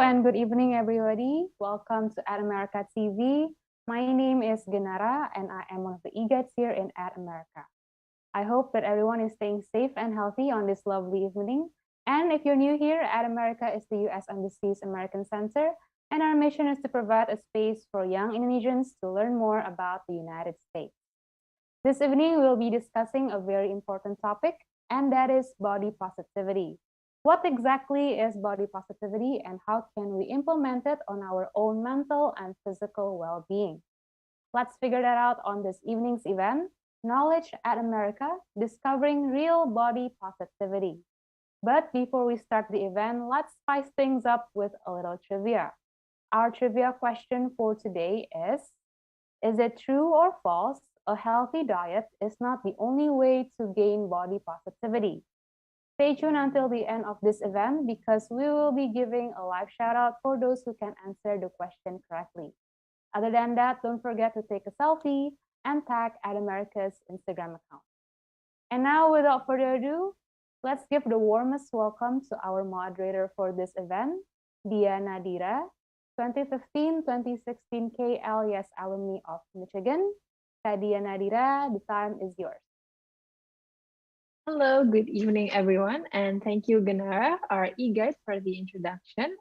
and good evening, everybody. Welcome to Ad America TV. My name is Genara, and I am one of the e-guides here in Ad America. I hope that everyone is staying safe and healthy on this lovely evening. And if you're new here, Ad America is the U.S. Embassy's American Center, and our mission is to provide a space for young Indonesians to learn more about the United States. This evening, we'll be discussing a very important topic, and that is body positivity. What exactly is body positivity, and how can we implement it on our own mental and physical well-being? Let's figure that out on this evening's event, Knowledge at America, Discovering Real Body Positivity. But before we start the event, let's spice things up with a little trivia. Our trivia question for today is it true or false a healthy diet is not the only way to gain body positivity? Stay tuned until the end of this event because we will be giving a live shout out for those who can answer the question correctly. Other than that, don't forget to take a selfie and tag Ad America's Instagram account. And now, without further ado, let's give the warmest welcome to our moderator for this event, Dia Nadira, 2015-2016 KLES alumni of Michigan. Kak Dia Nadira, the time is yours. Hello, good evening, everyone, and thank you, Genara, our e-guide, for the introduction.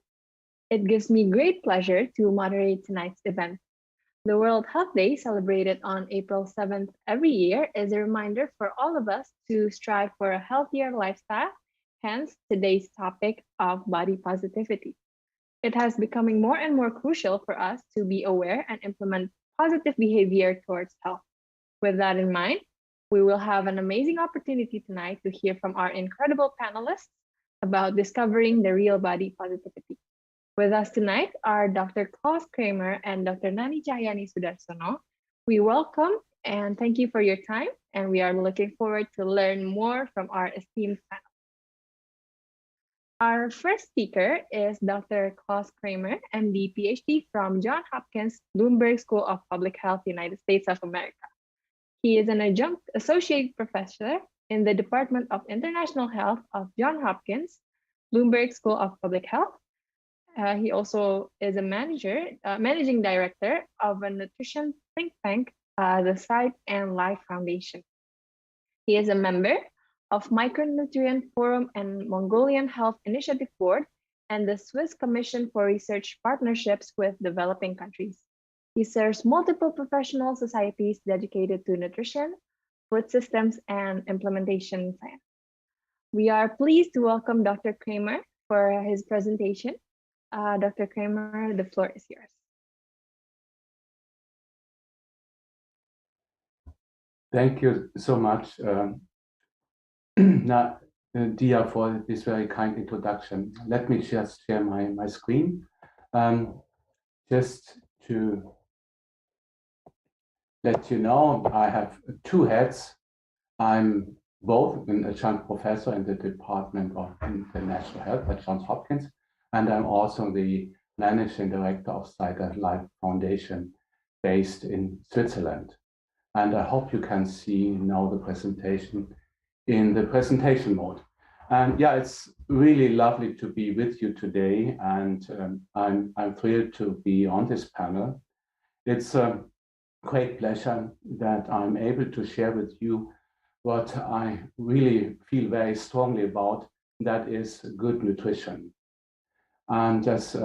It gives me great pleasure to moderate tonight's event. The World Health Day, celebrated on April 7th every year, is a reminder for all of us to strive for a healthier lifestyle, hence today's topic of body positivity. It has becoming more and more crucial for us to be aware and implement positive behavior towards health. With that in mind, we will have an amazing opportunity tonight to hear from our incredible panelists about discovering the real body positivity. With us tonight are Dr. Klaus Kramer and Dr. Nani Cahyani Sudarsono. We welcome and thank you for your time, and we are looking forward to learn more from our esteemed panel. Our first speaker is Dr. Klaus Kramer, MD, PhD from Johns Hopkins Bloomberg School of Public Health, United States of America. He is an adjunct associate professor in the Department of International Health of Johns Hopkins Bloomberg School of Public Health. He also is a managing director of a nutrition think tank, the Sight and Life Foundation. He is a member of Micronutrient Forum and Mongolian Health Initiative Board and the Swiss Commission for Research Partnerships with Developing Countries. He serves multiple professional societies dedicated to nutrition, food systems, and implementation science. We are pleased to welcome Dr. Kramer for his presentation. Dr. Kramer, the floor is yours. Thank you so much, Dia, for this very kind introduction. Let me just share my screen. Just to let you know, I have two hats. I'm both an adjunct professor in the Department of International Health at Johns Hopkins, and I'm also the managing director of Sight and Life Foundation based in Switzerland. And I hope you can see now the presentation in the presentation mode. And yeah, it's really lovely to be with you today, and I'm thrilled to be on this panel. It's a great pleasure that I'm able to share with you what I really feel very strongly about, that is good nutrition. And as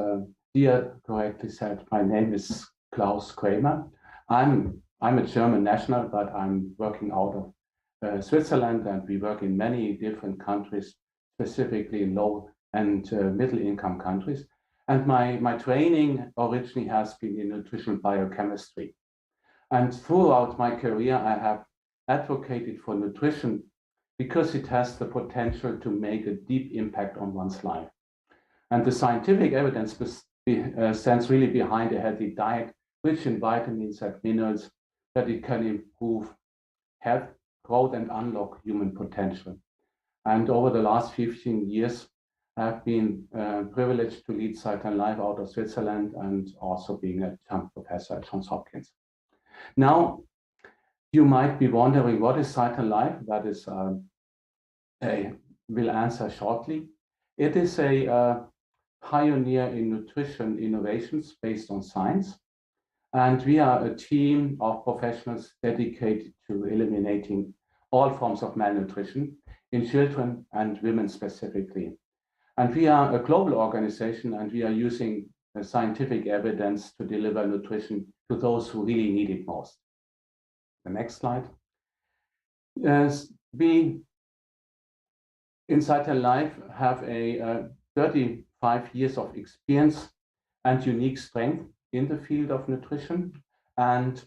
Dia correctly said, my name is Klaus Kramer. I'm a German national, but I'm working out of Switzerland, and we work in many different countries, specifically in low and middle income countries. And my training originally has been in nutritional biochemistry. And throughout my career, I have advocated for nutrition because it has the potential to make a deep impact on one's life. And the scientific evidence stands really behind a healthy diet, rich in vitamins and minerals, that it can improve health, growth, and unlock human potential. And over the last 15 years, I've been privileged to lead Sight and Life out of Switzerland, and also being a adjunct professor at Johns Hopkins. Now, you might be wondering, what is Sight and Life? That is, I will answer shortly. It is a pioneer in nutrition innovations based on science. And we are a team of professionals dedicated to eliminating all forms of malnutrition in children and women specifically. And we are a global organization, and we are using scientific evidence to deliver nutrition to those who really need it most. The next slide. We in Cytel Life have a 35 years of experience and unique strength in the field of nutrition, and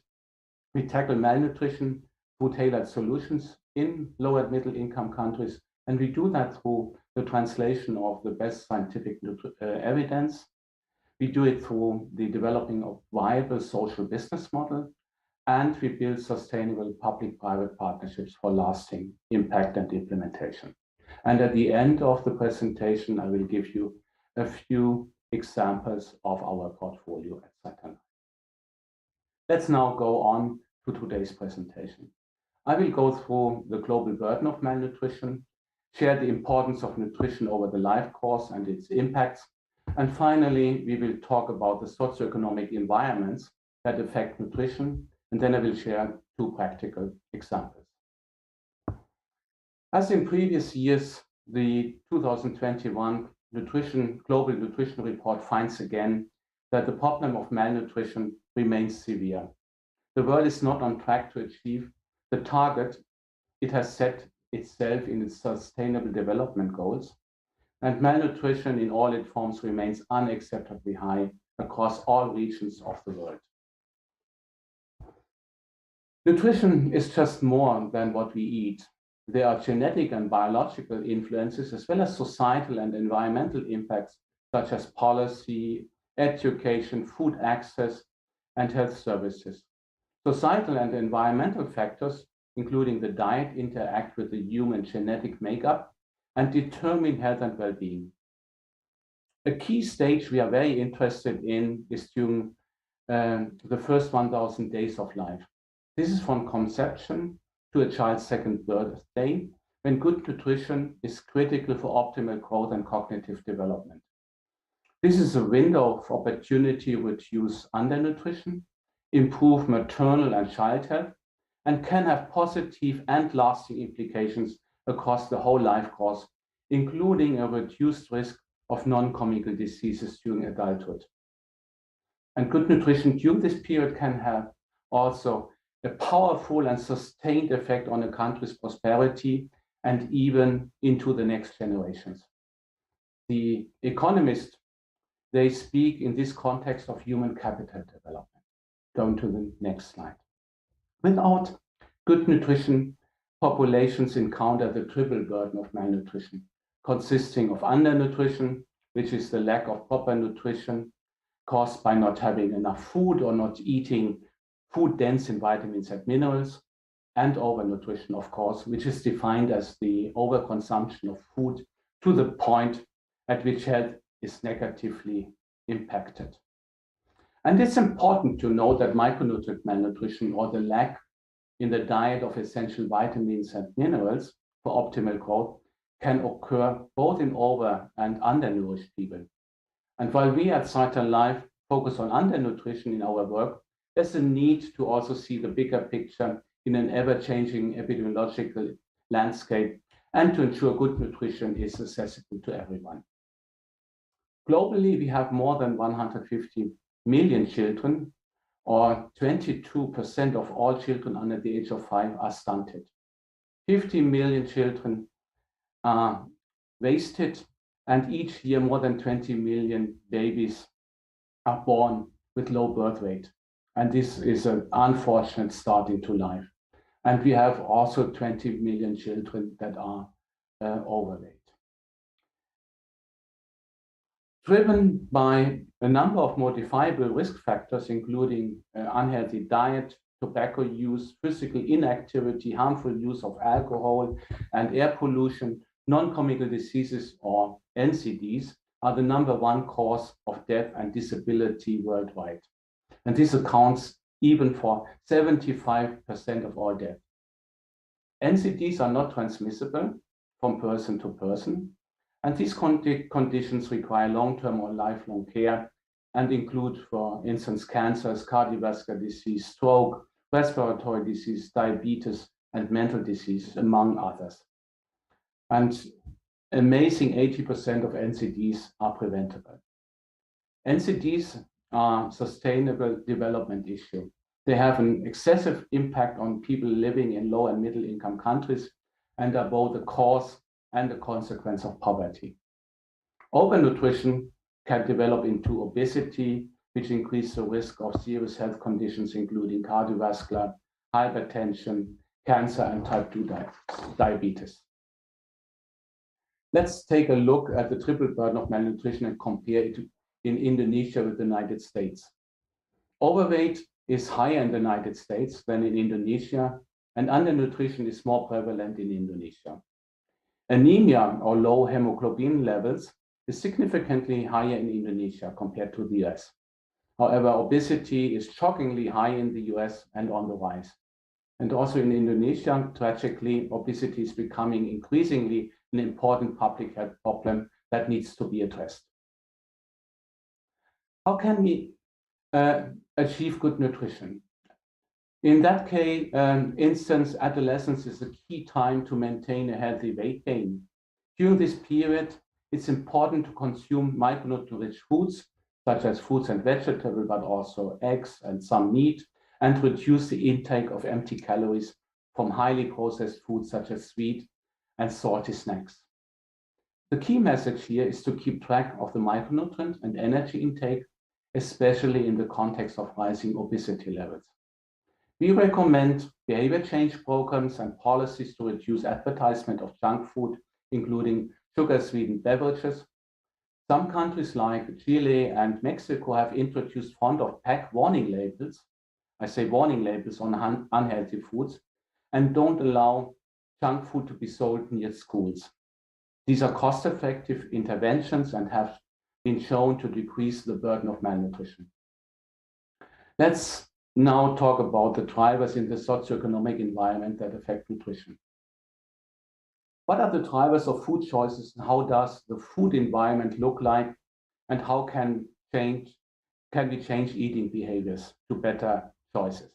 we tackle malnutrition through tailored solutions in low and middle income countries, and we do that through the translation of the best scientific evidence. We do it through the developing of viable social business model, and we build sustainable public-private partnerships for lasting impact and implementation. And at the end of the presentation, I will give you a few examples of our portfolio at Cytel. Let's now go on to today's presentation. I will go through the global burden of malnutrition, share the importance of nutrition over the life course and its impacts, and finally, we will talk about the socioeconomic environments that affect nutrition, and then I will share two practical examples. As in previous years, the 2021 Global Nutrition Report finds again that the problem of malnutrition remains severe. The world is not on track to achieve the target it has set itself in its Sustainable Development Goals, and malnutrition in all its forms remains unacceptably high across all regions of the world. Nutrition is just more than what we eat. There are genetic and biological influences, as well as societal and environmental impacts, such as policy, education, food access, and health services. Societal and environmental factors, including the diet, interact with the human genetic makeup and determine health and well-being. A key stage we are very interested in is during the first 1,000 days of life. This is from conception to a child's second birthday, when good nutrition is critical for optimal growth and cognitive development. This is a window of opportunity to reduce undernutrition, improve maternal and child health, and can have positive and lasting implications across the whole life course, including a reduced risk of non-communicable diseases during adulthood. And good nutrition during this period can have also a powerful and sustained effect on a country's prosperity and even into the next generations. The economists, they speak in this context of human capital development. Going to the next slide. Without good nutrition, populations encounter the triple burden of malnutrition, consisting of undernutrition, which is the lack of proper nutrition caused by not having enough food or not eating food dense in vitamins and minerals, and overnutrition, of course, which is defined as the overconsumption of food to the point at which health is negatively impacted. And it's important to note that micronutrient malnutrition, or the lack in the diet of essential vitamins and minerals for optimal growth, can occur both in over and undernourished people. And while we at Cytel Life focus on undernutrition in our work, there's a need to also see the bigger picture in an ever-changing epidemiological landscape and to ensure good nutrition is accessible to everyone. Globally, we have more than 150 million children, or 22% of all children under the age of 5 are stunted. 50 million children are wasted, and each year more than 20 million babies are born with low birth weight. And this is an unfortunate start into life. And we have also 20 million children that are overweight. Driven by a number of modifiable risk factors, including unhealthy diet, tobacco use, physical inactivity, harmful use of alcohol, and air pollution, non-communicable diseases, or NCDs, are the #1 cause of death and disability worldwide. And this accounts even for 75% of all death. NCDs are not transmissible from person to person, And these conditions require long-term or lifelong care and include, for instance, cancers, cardiovascular disease, stroke, respiratory disease, diabetes, and mental disease, among others. And amazing 80% of NCDs are preventable. NCDs are sustainable development issue. They have an excessive impact on people living in low and middle income countries and are both a cause and a consequence of poverty. Overnutrition can develop into obesity, which increases the risk of serious health conditions, including cardiovascular, hypertension, cancer, and type 2 diabetes. Let's take a look at the triple burden of malnutrition and compare it in Indonesia with the United States. Overweight is higher in the United States than in Indonesia, and undernutrition is more prevalent in Indonesia. Anemia or low hemoglobin levels is significantly higher in Indonesia compared to the US. However, obesity is shockingly high in the US and on the rise. And also in Indonesia, tragically, obesity is becoming increasingly an important public health problem that needs to be addressed. How can we achieve good nutrition? In that case, instance, adolescence is a key time to maintain a healthy weight gain. During this period, it's important to consume micronutrient-rich foods, such as fruits and vegetables, but also eggs and some meat, and reduce the intake of empty calories from highly processed foods, such as sweet and salty snacks. The key message here is to keep track of the micronutrient and energy intake, especially in the context of rising obesity levels. We recommend behavior change programs and policies to reduce advertisement of junk food, including sugar-sweetened beverages. Some countries like Chile and Mexico have introduced front-of-pack warning labels, I say warning labels on unhealthy foods, and don't allow junk food to be sold near schools. These are cost-effective interventions and have been shown to decrease the burden of malnutrition. Let's now talk about the drivers in the socioeconomic environment that affect nutrition. What are the drivers of food choices, and how does the food environment look like, and how can we change eating behaviors to better choices?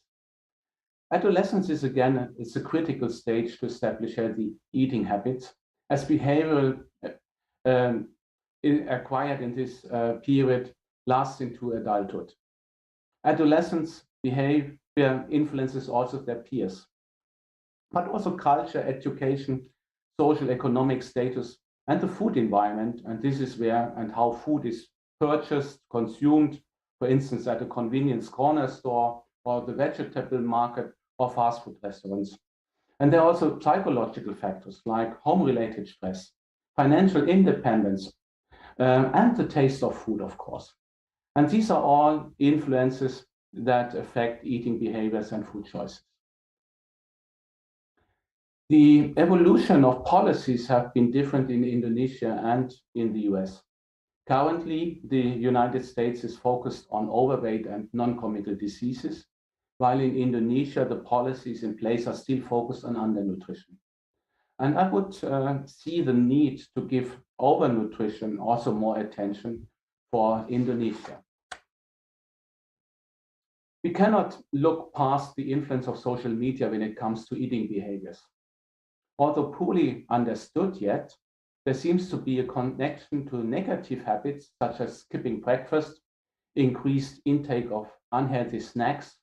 Adolescence is a critical stage to establish healthy eating habits, as behavioral acquired in this period lasts into adulthood. Adolescents' behavior influences also their peers, but also culture, education, social economic status, and the food environment. And this is where and how food is purchased, consumed, for instance, at a convenience corner store or the vegetable market or fast food restaurants. And there are also psychological factors like home-related stress, financial independence, and the taste of food, of course. And these are all influences that affect eating behaviors and food choices. The evolution of policies have been different in Indonesia and in the US. Currently, the United States is focused on overweight and non-communicable diseases, while in Indonesia, the policies in place are still focused on undernutrition. And I would see the need to give overnutrition also more attention for Indonesia. We cannot look past the influence of social media when it comes to eating behaviors. Although poorly understood yet, there seems to be a connection to negative habits such as skipping breakfast, increased intake of unhealthy snacks,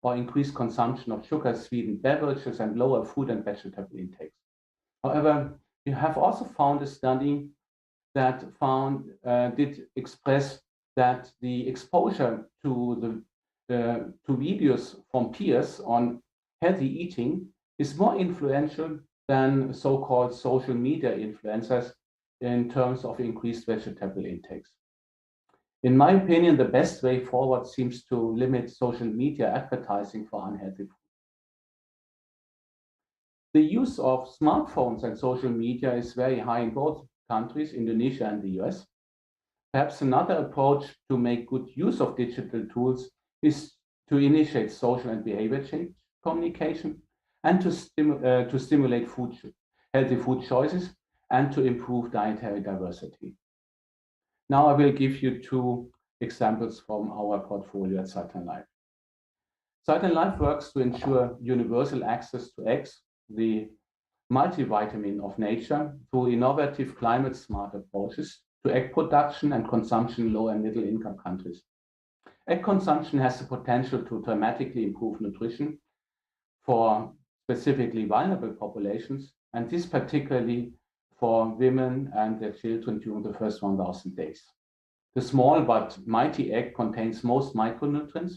or increased consumption of sugar-sweetened beverages and lower food and vegetable intakes. However, we have also found a study that did express that the exposure to videos from peers on healthy eating is more influential than so-called social media influencers in terms of increased vegetable intakes. In my opinion, the best way forward seems to limit social media advertising for unhealthy food. The use of smartphones and social media is very high in both countries, Indonesia and the US. Perhaps another approach to make good use of digital tools is to initiate social and behavior change communication and to stimulate healthy food choices and to improve dietary diversity. Now I will give you two examples from our portfolio at Cytline Life. Cytline Life works to ensure universal access to eggs, the multivitamin of nature, through innovative climate-smart approaches to egg production and consumption in low and middle-income countries. Egg consumption has the potential to dramatically improve nutrition for specifically vulnerable populations, and this particularly for women and their children during the first 1,000 days. The small but mighty egg contains most micronutrients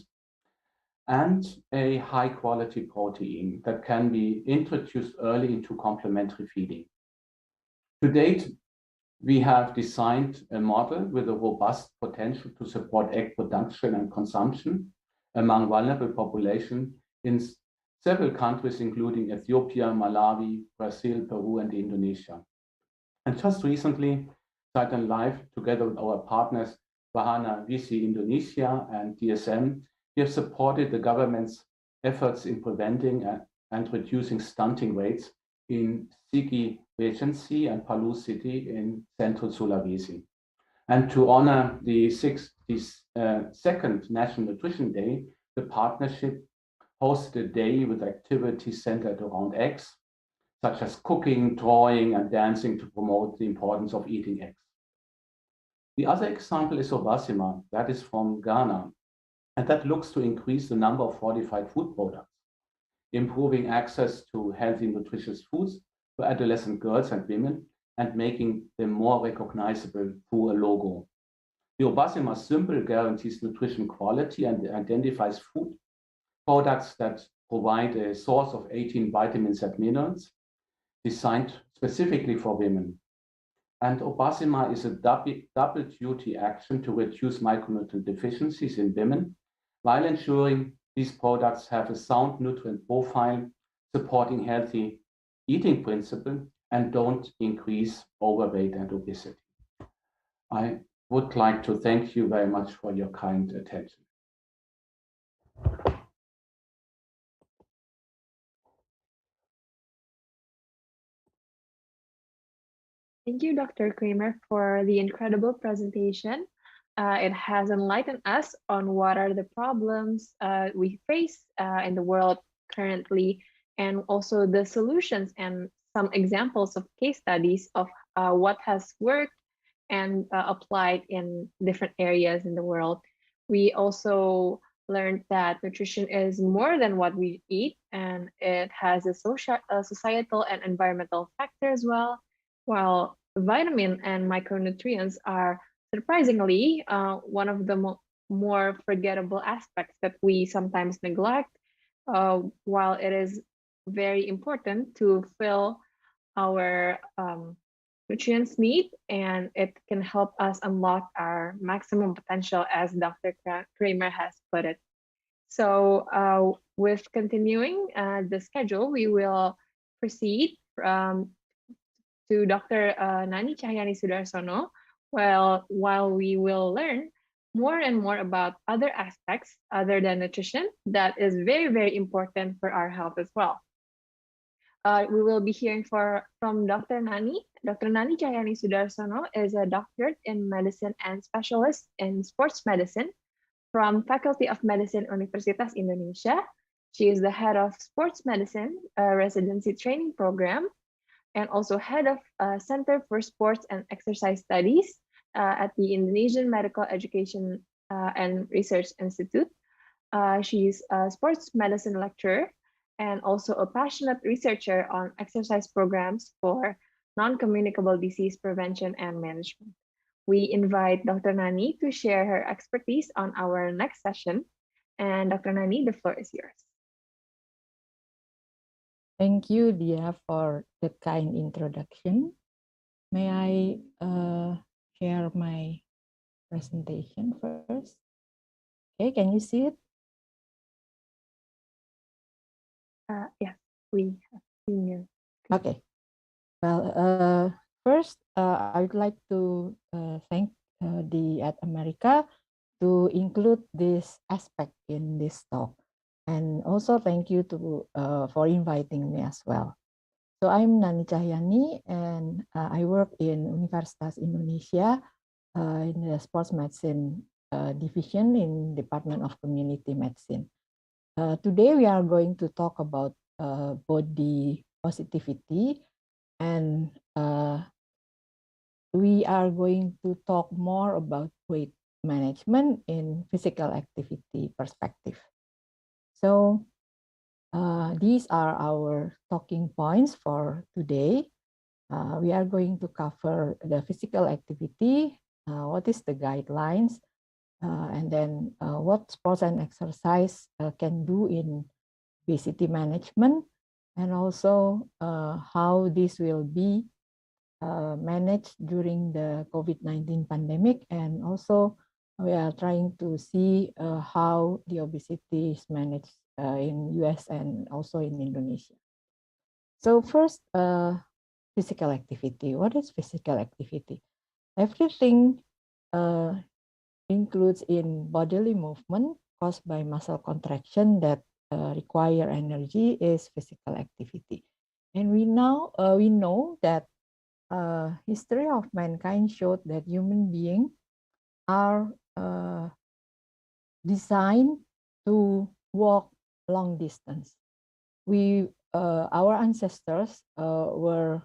and a high-quality protein that can be introduced early into complementary feeding. To date, we have designed a model with a robust potential to support egg production and consumption among vulnerable populations in several countries, including Ethiopia, Malawi, Brazil, Peru, and Indonesia. And just recently, Cytline Life, together with our partners, Wahana Visi Indonesia and DSM, we have supported the government's efforts in preventing and reducing stunting rates in Sigi Regency and Palu City in central Sulawesi. And to honor the 62nd National Nutrition Day, the partnership hosted a day with activities centered around eggs, such as cooking, drawing, and dancing to promote the importance of eating eggs. The other example is Obasima, that is from Ghana, and that looks to increase the number of fortified food products, improving access to healthy, nutritious foods for adolescent girls and women, and making them more recognizable through a logo. The Obasima symbol guarantees nutrition quality and identifies food products that provide a source of 18 vitamins and minerals designed specifically for women. And Obasima is a double duty action to reduce micronutrient deficiencies in women while ensuring these products have a sound nutrient profile, supporting healthy eating principle, and don't increase overweight and obesity. I would like to thank you very much for your kind attention. Thank you, Dr. Kramer, for the incredible presentation. It has enlightened us on what are the problems we face in the world currently, and also the solutions and some examples of case studies of what has worked and applied in different areas in the world. We also learned that nutrition is more than what we eat, and it has a societal and environmental factor as well, while vitamin and micronutrients are surprisingly one of the more forgettable aspects that we sometimes neglect, while it is very important to fill our nutrients need, and it can help us unlock our maximum potential, as Dr. Kramer has put it. So with continuing the schedule, we will proceed to Dr. Nani Cahyani Sudarsono, while we will learn more and more about other aspects other than nutrition that is very, very important for our health as well. We will be hearing from Dr. Nani. Dr. Nani Cahyani Sudarsono is a doctorate in medicine and specialist in sports medicine from Faculty of Medicine, Universitas Indonesia. She is the head of sports medicine residency training program, and also head of Center for Sports and Exercise Studies at the Indonesian Medical Education and Research Institute. She's a sports medicine lecturer and also a passionate researcher on exercise programs for non-communicable disease prevention and management. We invite Dr. Nani to share her expertise on our next session. And Dr. Nani, the floor is yours. Thank you, Dia, for the kind introduction. May I share my presentation first? Okay, can you see it? Yes, we have seen you. Okay. Well, first, I'd like to thank the At America to include this aspect in this talk. And also thank you to for inviting me as well. So I'm Nani Cahyani, and I work in Universitas Indonesia in the sports medicine division in Department of Community Medicine. Today we are going to talk about body positivity, and we are going to talk more about weight management in physical activity perspective. So these are our talking points for today. We are going to cover the physical activity, what is the guidelines, and then what sports and exercise can do in obesity management, and also how this will be managed during the COVID-19 pandemic. And also we are trying to see how the obesity is managed in US and also in Indonesia. So first, physical activity. What is physical activity? Everything includes in bodily movement caused by muscle contraction that require energy is physical activity. And we know that history of mankind showed that human beings are designed to walk long distance. Our ancestors were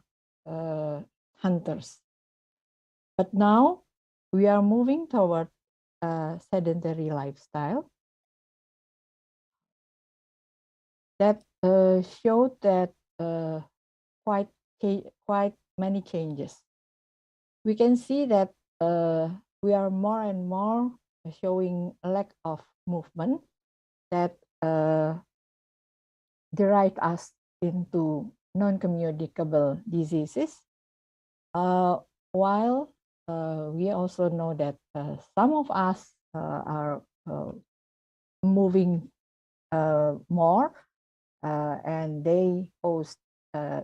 hunters, but now we are moving toward a sedentary lifestyle that showed that quite many changes. We can see that we are more and more showing a lack of movement that drive us into non-communicable diseases, while we also know that some of us are moving more and they pose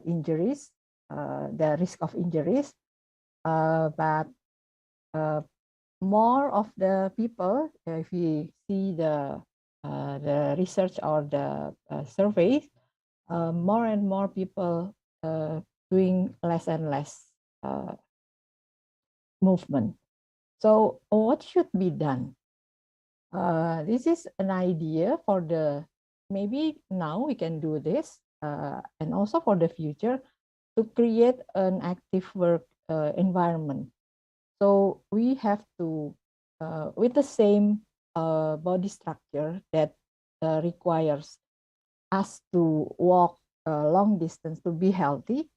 injuries, the risk of injuries, but more of the people, if we see the research or the surveys, more and more people doing less and less movement. So what should be done? This is an idea for maybe now we can do this, and also for the future, to create an active work environment. So we have to, with the same body structure that requires us to walk long distance to be healthy,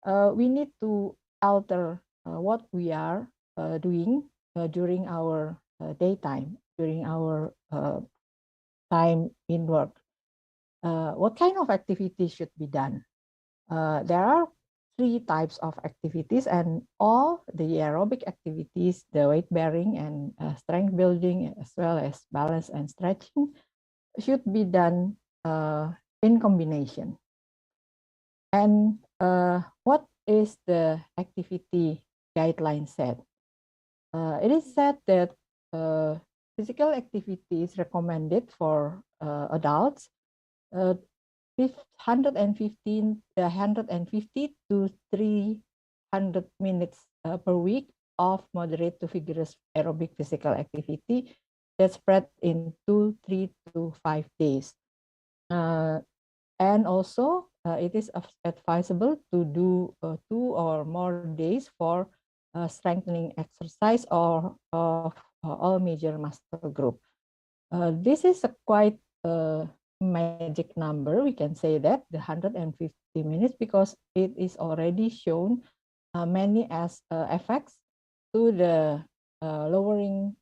we need to alter what we are doing during our daytime, during our time in work. What kind of activities should be done? There are 3 types of activities, and all the aerobic activities, the weight bearing and strength building, as well as balance and stretching, should be done in combination. And what is the activity guideline said? It is said that physical activity is recommended for adults 150 to 300 minutes per week of moderate to vigorous aerobic physical activity that spread in 3 to 5 days. And also, it is advisable to do 2 or more days for strengthening exercise or of all major muscle group. This is a quite magic number. We can say that the 150 minutes, because it is already shown many as effects to the lowering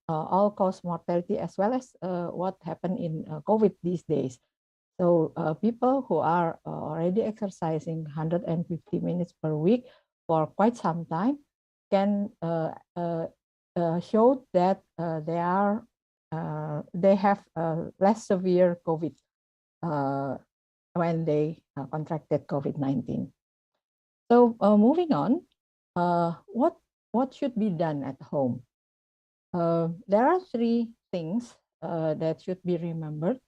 all-cause mortality, as well as what happened in COVID these days. So people who are already exercising 150 minutes per week for quite some time can show that they have less severe COVID when they contracted COVID-19. So moving on, what should be done at home? There are 3 things that should be remembered.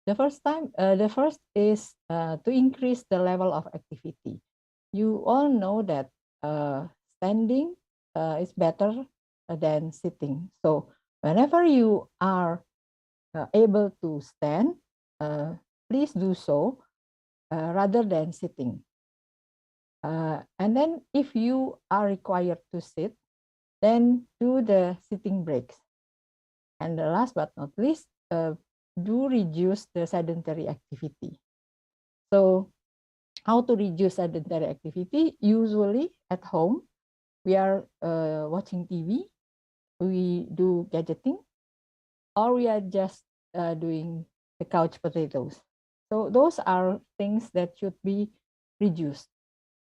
the first is to increase the level of activity. You all know that standing is better than sitting. So whenever you are able to stand, please do so rather than sitting. And then if you are required to sit, then do the sitting breaks. And the last but not least, do reduce the sedentary activity. So how to reduce sedentary activity? Usually at home, we are watching TV, we do gadgeting, or we are just doing the couch potatoes. So those are things that should be reduced.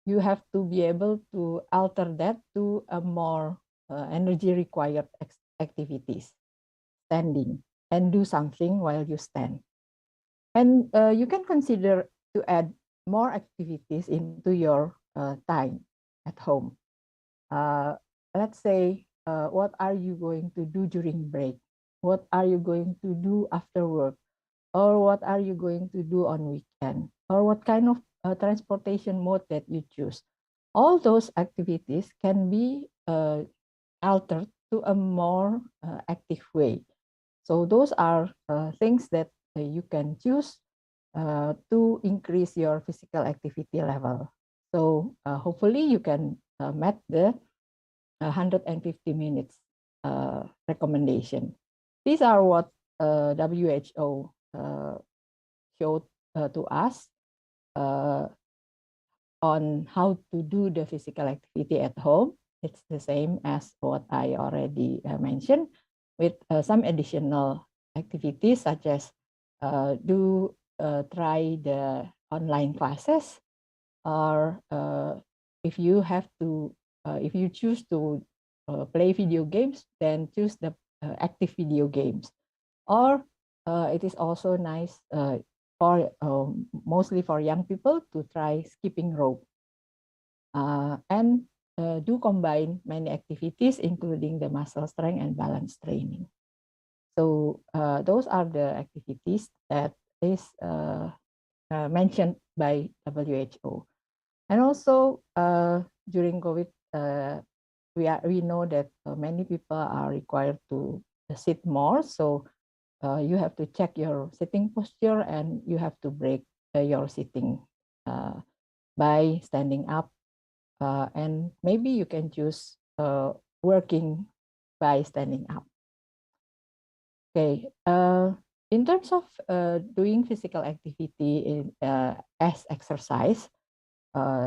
You have to be able to alter that to a more energy required activities, standing, and do something while you stand. And you can consider to add more activities into your time at home. Let's say, what are you going to do during break? What are you going to do after work? Or what are you going to do on weekend? Or what kind of transportation mode that you choose? All those activities can be altered to a more active way. So those are things that you can choose to increase your physical activity level. So hopefully you can meet the 150 minutes recommendation. These are what WHO showed to us on how to do the physical activity at home. It's the same as what I already mentioned, with some additional activities such as try the online classes, or if you have to, if you choose to play video games, then choose the active video games. Or it is also nice for mostly for young people to try skipping rope, and do combine many activities, including the muscle strength and balance training. So those are the activities that is mentioned by WHO. And also during COVID, we know that many people are required to sit more. So you have to check your sitting posture, and you have to break your sitting by standing up. And maybe you can choose working by standing up. Okay. In terms of doing physical activity as exercise,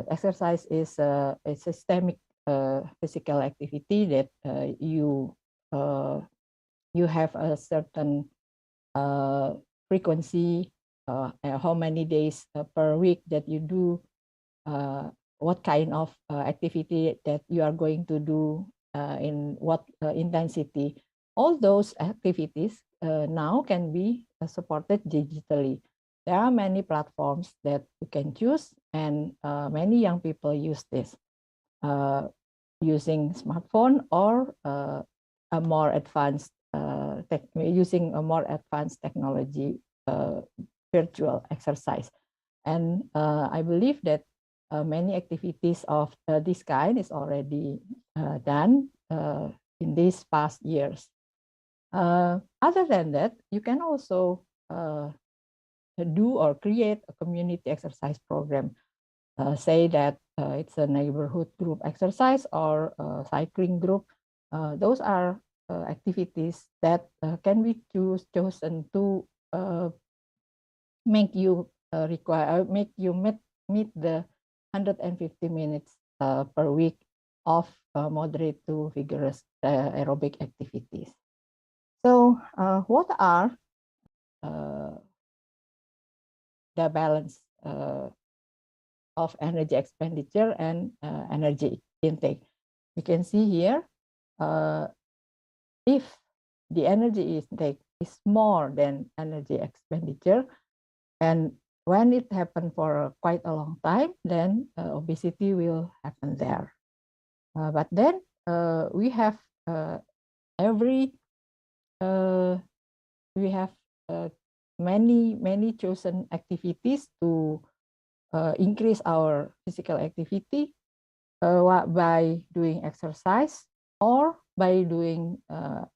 exercise is a systemic physical activity that you have a certain frequency, how many days per week that you do, what kind of activity that you are going to do, in what intensity. All those activities now can be supported digitally. There are many platforms that you can choose, and many young people use this using smartphone, or a more advanced using a more advanced technology, virtual exercise. And I believe that many activities of this kind is already done in these past years. Other than that, you can also do or create a community exercise program. Say that it's a neighborhood group exercise, or a cycling group. Those are activities that can be chosen to make you meet the 150 minutes per week of moderate to vigorous aerobic activities. So what are the balance of energy expenditure and energy intake? You can see here, if the energy intake is more than energy expenditure, and when it happened for quite a long time, then obesity will happen there. But then we have many chosen activities to increase our physical activity by doing exercise or by doing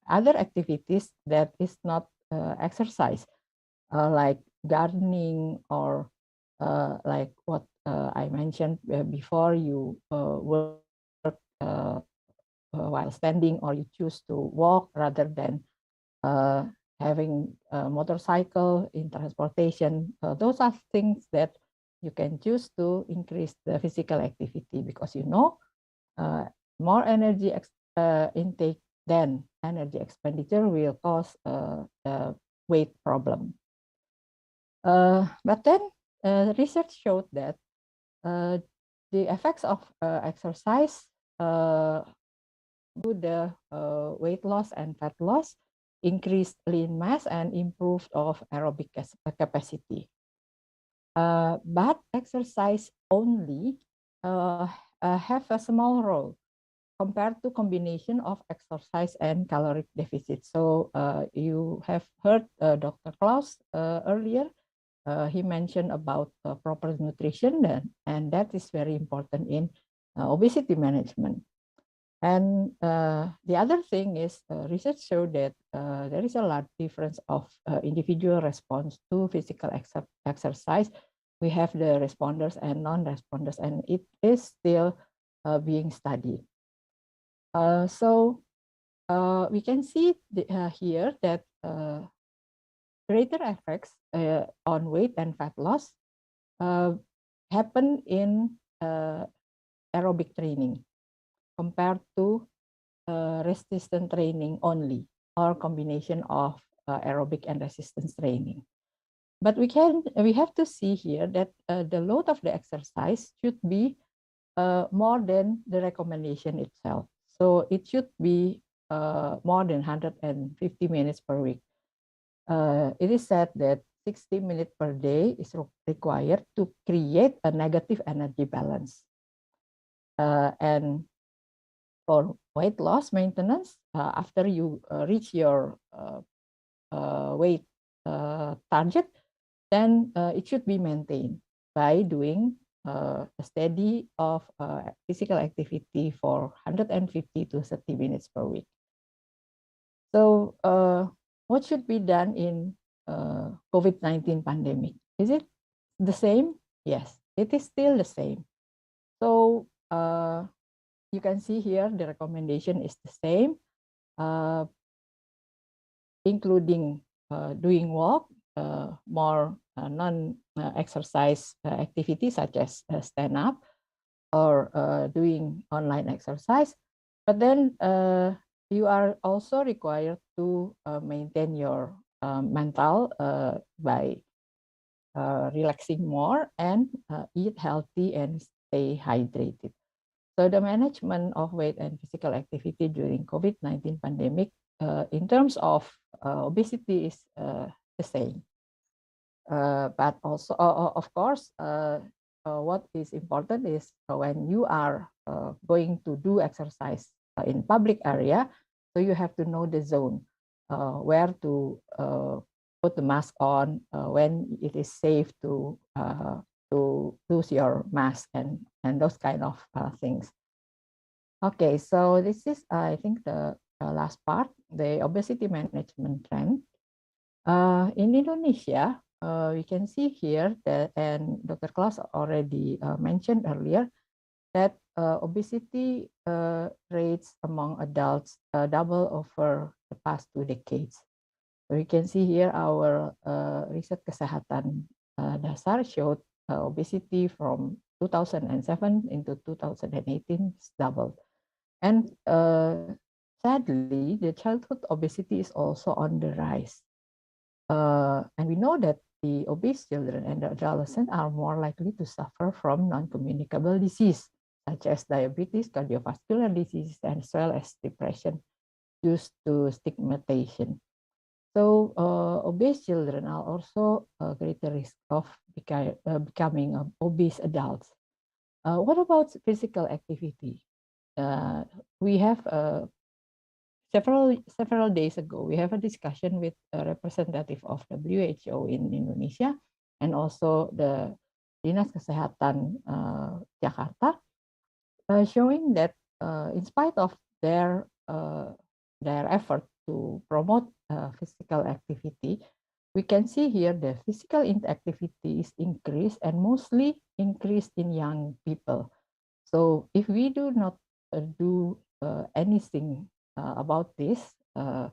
other activities that is not exercise, like gardening or like what I mentioned before, you work while standing, or you choose to walk rather than having a motorcycle in transportation. Those are things that you can choose to increase the physical activity, because more energy intake than energy expenditure will cause a weight problem. But then research showed that the effects of exercise to the weight loss and fat loss, increased lean mass, and improved of aerobic capacity. But exercise only have a small role compared to combination of exercise and caloric deficit. So you have heard Dr. Klaus earlier. He mentioned about proper nutrition, and that is very important in obesity management. And the other thing is research showed that there is a large difference of individual response to physical exercise. We have the responders and non-responders, and it is still being studied. So we can see here that greater effects on weight and fat loss happen in aerobic training compared to resistance training only, or combination of aerobic and resistance training. But we have to see here that the load of the exercise should be more than the recommendation itself. So it should be more than 150 minutes per week. It is said that 60 minutes per day is required to create a negative energy balance. And for weight loss maintenance, after you reach your weight target, then it should be maintained by doing a steady of physical activity for 150 to 30 minutes per week. So what should be done in COVID-19 pandemic? Is it the same? Yes, it is still the same. So you can see here the recommendation is the same, including doing walk, more non-exercise activities such as stand up or doing online exercise. But then you are also required to maintain your mental by relaxing more and eat healthy and stay hydrated. So the management of weight and physical activity during COVID-19 pandemic in terms of obesity is the same. But also, of course, what is important is when you are going to do exercise in public area, so you have to know the zone where to put the mask on, when it is safe to lose your mask, and those kind of things. Okay, so this is, I think, the last part, the obesity management trend. In Indonesia, we can see here that, and Dr. Klaus already mentioned earlier, that obesity rates among adults double over the past 2 decades. So we can see here our riset kesehatan dasar showed obesity from 2007 into 2018 is doubled. And sadly, the childhood obesity is also on the rise. And we know that the obese children and the adolescents are more likely to suffer from non-communicable disease, such as diabetes, cardiovascular disease, and as well as depression due to stigmatization. So obese children are also a greater risk of becoming obese adults. What about physical activity? We have several days ago, we have a discussion with a representative of WHO in Indonesia and also the Dinas Kesehatan Jakarta, showing that in spite of their effort to promote physical activity, we can see here the physical activity is increased and mostly increased in young people. So if we do not do anything about this, I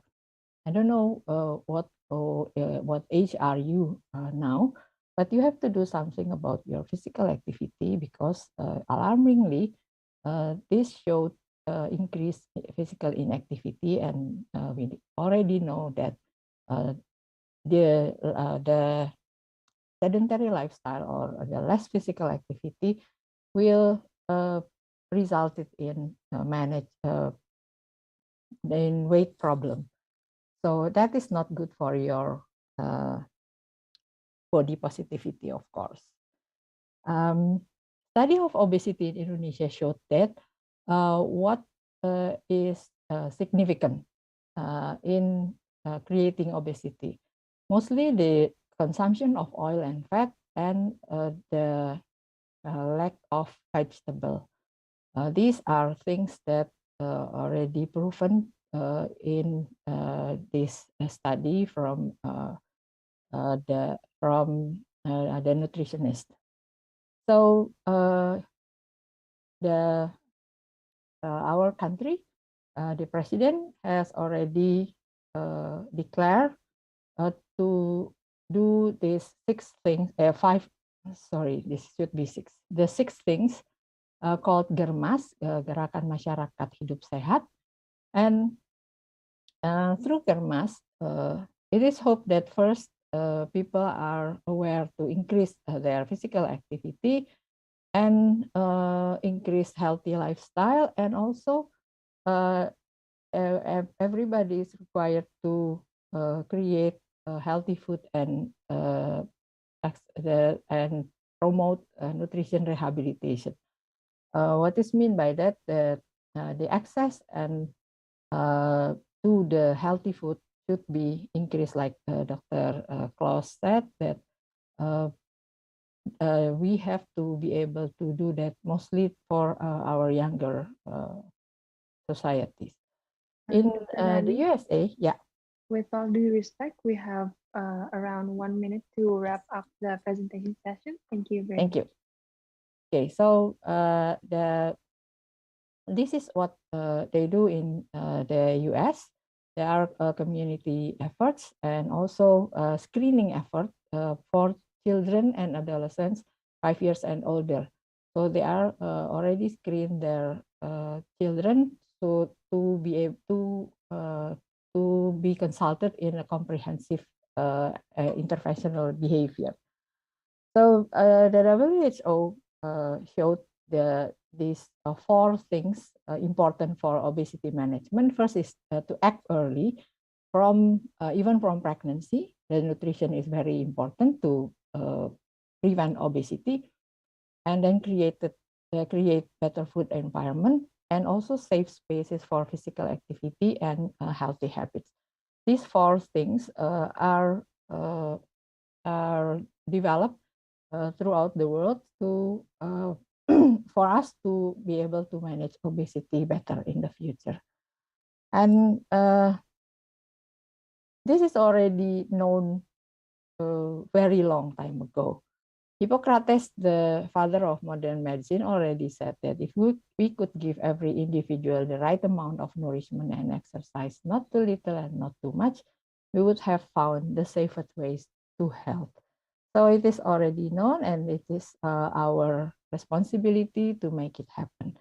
don't know what age are you now, but you have to do something about your physical activity because alarmingly, this showed increased physical inactivity, and we already know that the sedentary lifestyle or the less physical activity will result in weight problem. So that is not good for your body positivity, of course. Study of obesity in Indonesia showed that what is significant in creating obesity, mostly the consumption of oil and fat and the lack of vegetable. These are things that already proven in this study from the nutritionist. So our country, the president has already declared to do these 6 things, this should be 6. The 6 things called Germas, Gerakan Masyarakat Hidup Sehat. And through Germas, it is hoped that first people are aware to increase their physical activity and increase healthy lifestyle, and also everybody is required to create healthy food and promote nutrition rehabilitation. What is mean by that? That the access and to the healthy food should be increased, like Dr. Klaus said, that we have to be able to do that mostly for our younger societies. In the USA, yeah. With all due respect, we have around 1 minute to wrap up the presentation session. Thank you very much. Thank you. Okay, so this is what they do in the US. There are community efforts and also screening effort for children and adolescents 5 years and older. So they are already screened their children to be able to be consulted in a comprehensive interventional behavior. So the WHO showed these 4 things important for obesity management. First is to act early, from even from pregnancy. The nutrition is very important to prevent obesity, and then create better food environment and also safe spaces for physical activity and healthy habits. These 4 things are developed throughout the world to for us to be able to manage obesity better in the future. And this is already known very long time ago. Hippocrates, the father of modern medicine, already said that if we could give every individual the right amount of nourishment and exercise, not too little and not too much, we would have found the safest ways to health. So it is already known, and it is our responsibility to make it happen.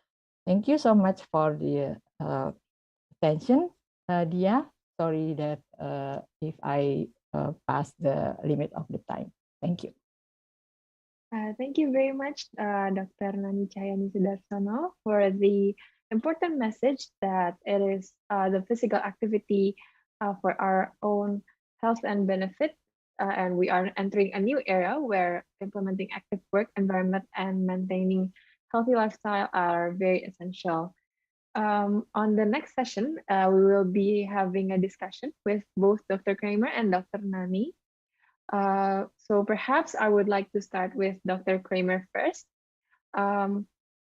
Thank you so much for the attention, Dia. Sorry that if I passed the limit of the time. Thank you. Thank you very much, Dr. Nani Cahyani Sudarsono, for the important message that it is the physical activity for our own health and benefit. And we are entering a new era where implementing active work environment and maintaining healthy lifestyle are very essential. On the next session, we will be having a discussion with both Dr. Kramer and Dr. Nani. So perhaps I would like to start with Dr. Kramer first.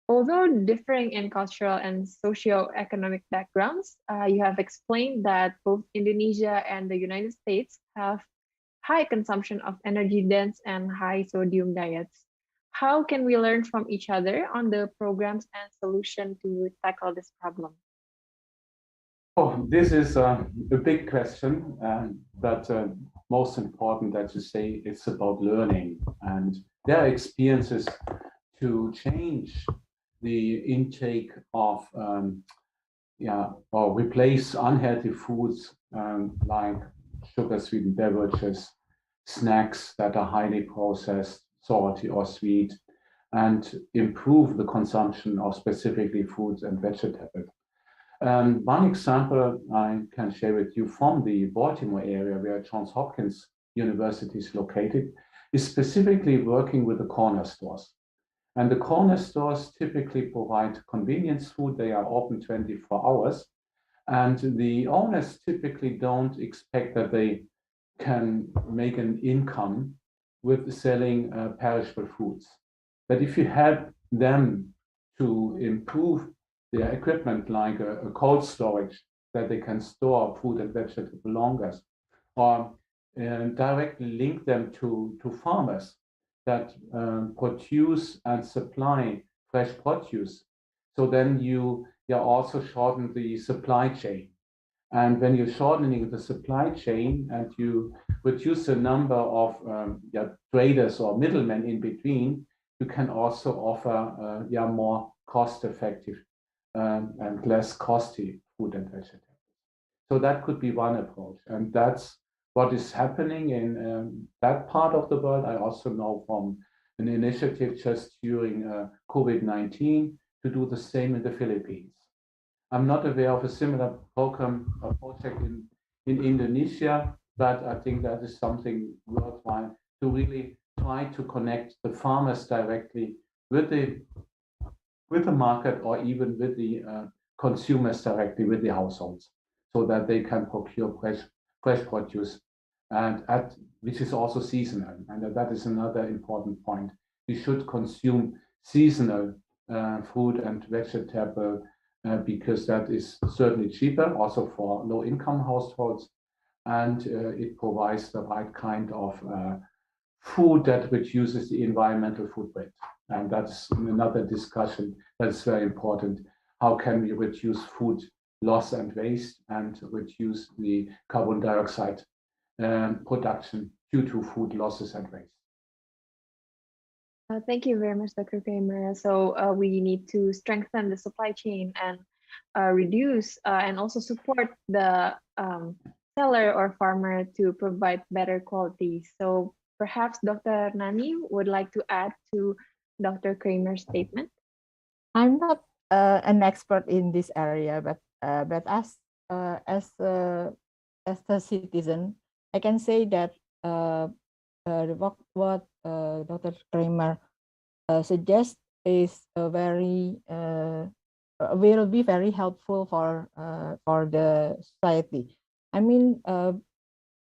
Although differing in cultural and socio-economic backgrounds, you have explained that both Indonesia and the United States have high consumption of energy-dense and high-sodium diets. How can we learn from each other on the programs and solution to tackle this problem? Oh, this is a big question, but most important that you say it's about learning, and there are experiences to change the intake of or replace unhealthy foods like sugar-sweetened beverages, snacks that are highly processed, salty or sweet, and improve the consumption of specifically fruits and vegetables. One example I can share with you from the Baltimore area where Johns Hopkins University is located is specifically working with the corner stores. And the corner stores typically provide convenience food. They are open 24 hours. And the owners typically don't expect that they can make an income with selling perishable foods. But if you help them to improve their equipment, like a cold storage that they can store food and vegetables longer, or directly link them to farmers that produce and supply fresh produce. So then you also shorten the supply chain. And when you're shortening the supply chain and you reduce the number of traders or middlemen in between, you can also offer more cost-effective and less costly food and vegetables. So that could be one approach. And that's what is happening in that part of the world. I also know from an initiative just during COVID-19 to do the same in the Philippines. I'm not aware of a similar program or project in Indonesia, but I think that is something worthwhile to really try to connect the farmers directly with the market, or even with the consumers directly, with the households, so that they can procure fresh produce, and which is also seasonal. And that is another important point. We should consume seasonal fruit and vegetable because that is certainly cheaper, also for low-income households, and it provides the right kind of food that reduces the environmental footprint. And that's another discussion that's very important. How can we reduce food loss and waste and reduce the carbon dioxide production due to food losses and waste? Thank you very much, Dr. Kramer. So we need to strengthen the supply chain and reduce and also support the seller or farmer to provide better quality. So perhaps Dr. Nani would like to add to Dr. Kramer's statement. I'm not an expert in this area, but as a citizen, I can say that what Dr. Kramer suggests is will be very helpful for the society. I mean,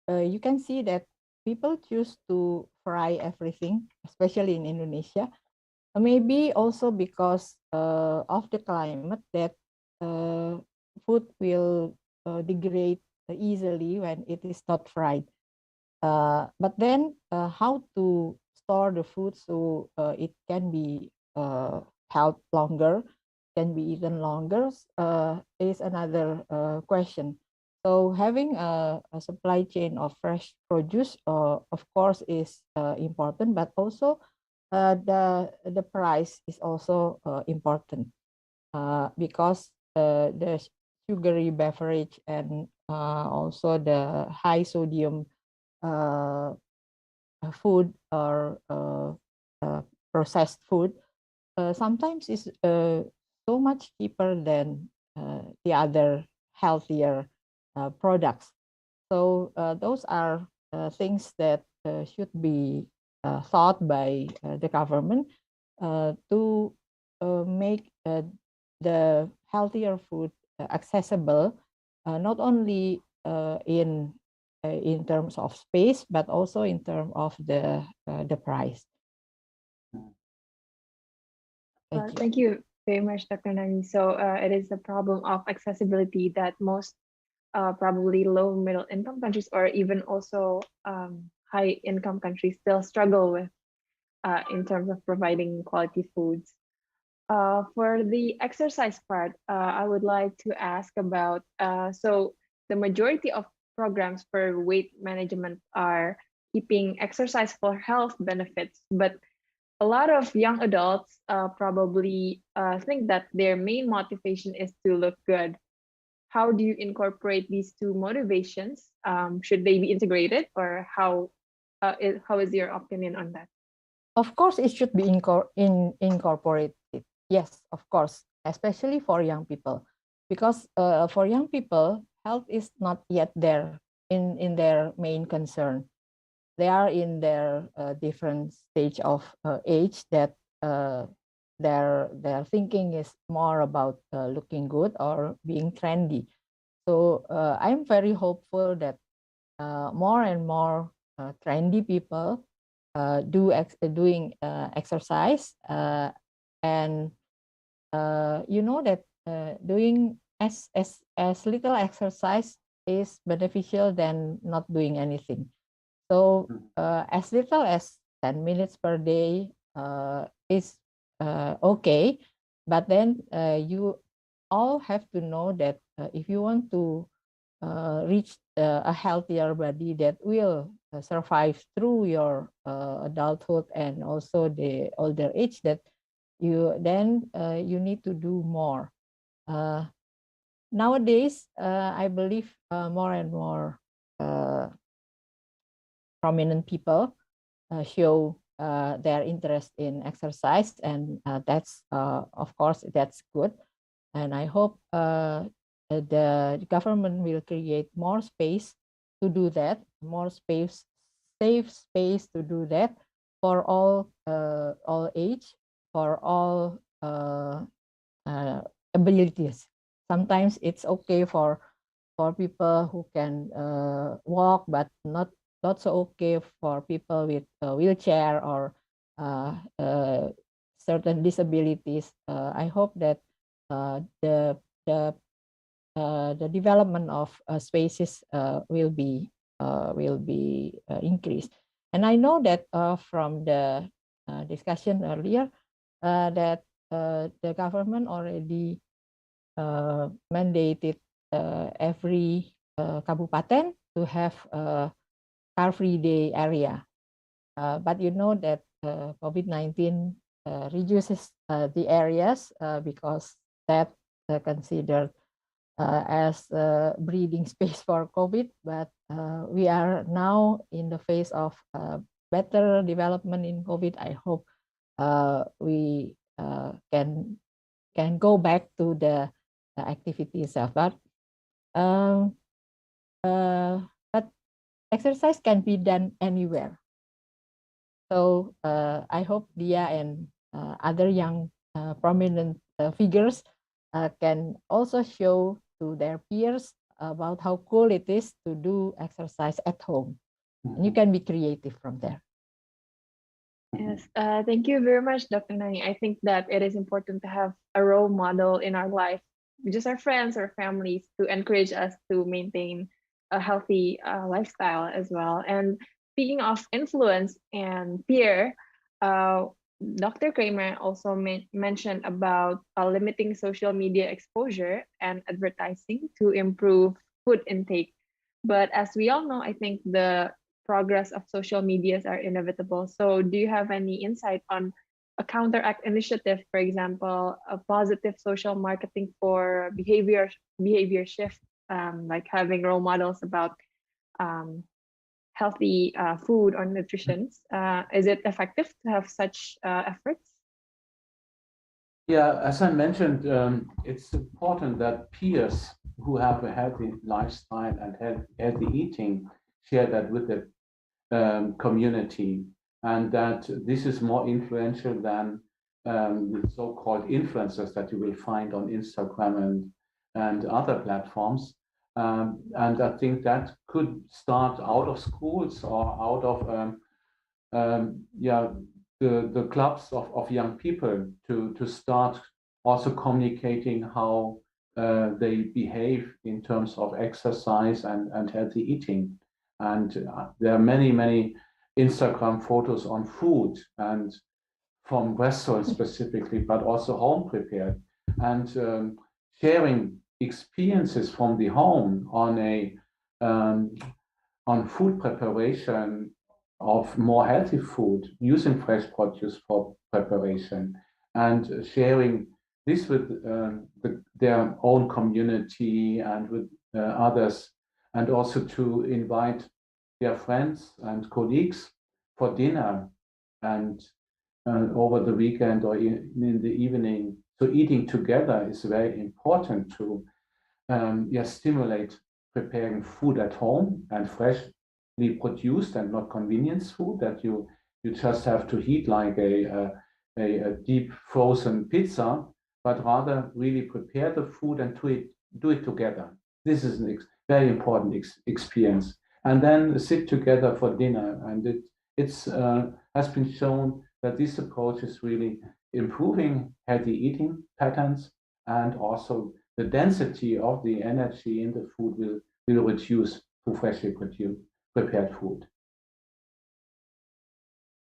you can see that people choose to fry everything, especially in Indonesia. Maybe also because of the climate, that food will degrade easily when it is not fried. But then how to store the food so it can be held longer, can be eaten longer, is another question. So having a supply chain of fresh produce, of course, is important, but also the price is also important because the sugary beverage and also the high sodium food or processed food sometimes is so much cheaper than the other healthier products. So those are things that should be thought by the government to make the healthier food accessible, not only in terms of space, but also in terms of the price. Thank you. Thank you very much, Dr. Nani. So it is the problem of accessibility that most probably low middle income countries or even also high income countries still struggle with in terms of providing quality foods. For the exercise part, I would like to ask about, so the majority of programs for weight management are keeping exercise for health benefits, but a lot of young adults probably think that their main motivation is to look good. How do you incorporate these two motivations? Should they be integrated, or how is your opinion on that? Of course, it should be incorporated. Yes, of course, especially for young people, because for young people, health is not yet there in their main concern. They are in their different stage of age that their thinking is more about looking good or being trendy. So I'm very hopeful that more and more trendy people doing exercise, and you know that doing as little exercise is beneficial than not doing anything. So as little as 10 minutes per day is okay, but then you all have to know that if you want to reach a healthier body that will survive through your adulthood and also the older age, that you need to do more. Nowadays, I believe more and more prominent people show their interest in exercise, and that's of course that's good. And I hope the government will create more space to do that, more space, safe space to do that for all age, for all abilities. Sometimes it's okay for people who can walk, but not so okay for people with a wheelchair or certain disabilities. I hope that the development of spaces will be increased. And I know that from the discussion earlier that the government already mandated every kabupaten to have a car-free day area. But you know that COVID-19 reduces the areas because that considered as breathing space for COVID. But we are now in the phase of better development in COVID. I hope we can go back to the activity itself. But exercise can be done anywhere. So I hope Dia and other young prominent figures can also show to their peers about how cool it is to do exercise at home. And you can be creative from there. Yes, thank you very much, Dr. Nani. I think that it is important to have a role model in our life, just our friends or families, to encourage us to maintain a healthy lifestyle as well. And speaking of influence and peer, Dr. Kramer also mentioned about limiting social media exposure and advertising to improve food intake. But as we all know, I think the progress of social medias are inevitable. So do you have any insight on a counteract initiative, for example, a positive social marketing for behavior shift, like having role models about healthy food or nutrition? Is it effective to have such efforts? Yeah, as I mentioned, it's important that peers who have a healthy lifestyle and healthy eating share that with the community, and that this is more influential than the so-called influencers that you will find on Instagram and other platforms. And I think that could start out of schools or out of the clubs of young people to start also communicating how they behave in terms of exercise and healthy eating. And there are many Instagram photos on food and from restaurants specifically, but also home prepared, and sharing experiences from the home on food preparation of more healthy food, using fresh produce for preparation, and sharing this with their own community and with others, and also to invite their friends and colleagues for dinner and over the weekend or in the evening. So eating together is very important to stimulate preparing food at home and freshly produced and not convenience food that you just have to heat like a deep frozen pizza, but rather really prepare the food and do it together. This is a very important experience. And then sit together for dinner. And it's has been shown that this approach is really improving healthy eating patterns, and also the density of the energy in the food will reduce to freshly prepared food.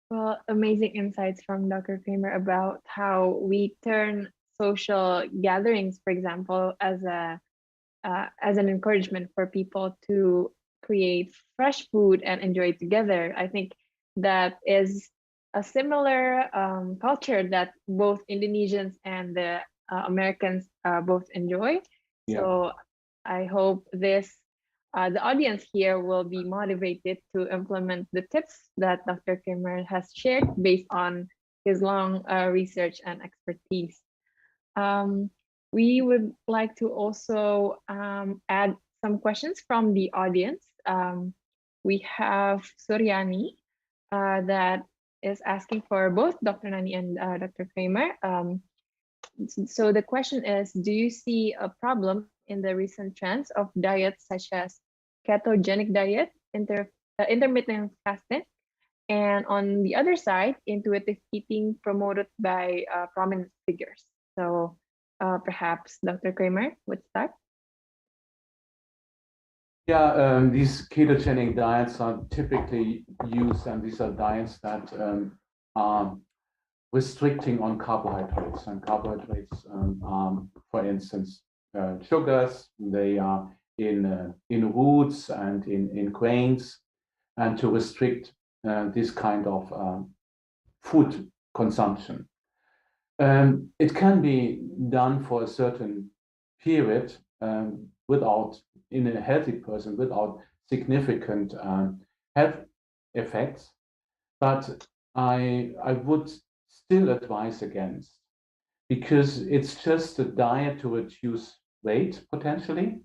Well, amazing insights from Dr. Kramer about how we turn social gatherings, for example, as an encouragement for people to create fresh food and enjoy it together. I think that is a similar culture that both Indonesians and the Americans both enjoy. Yeah. So I hope the audience here will be motivated to implement the tips that Dr. Kramer has shared based on his long research and expertise. We would like to also add some questions from the audience. We have Suryani that is asking for both Dr. Nani and Dr. Kramer. So the question is, do you see a problem in the recent trends of diets such as ketogenic diet, intermittent fasting, and on the other side, intuitive eating promoted by prominent figures? So perhaps Dr. Kramer would start. Yeah, these ketogenic diets are typically used, and these are diets that are restricting on carbohydrates. And carbohydrates are, for instance, sugars. They are in roots and in grains, and to restrict this kind of food consumption. It can be done for a certain period without, in a healthy person, without significant health effects. But I would still advise against, because it's just a diet to reduce weight potentially.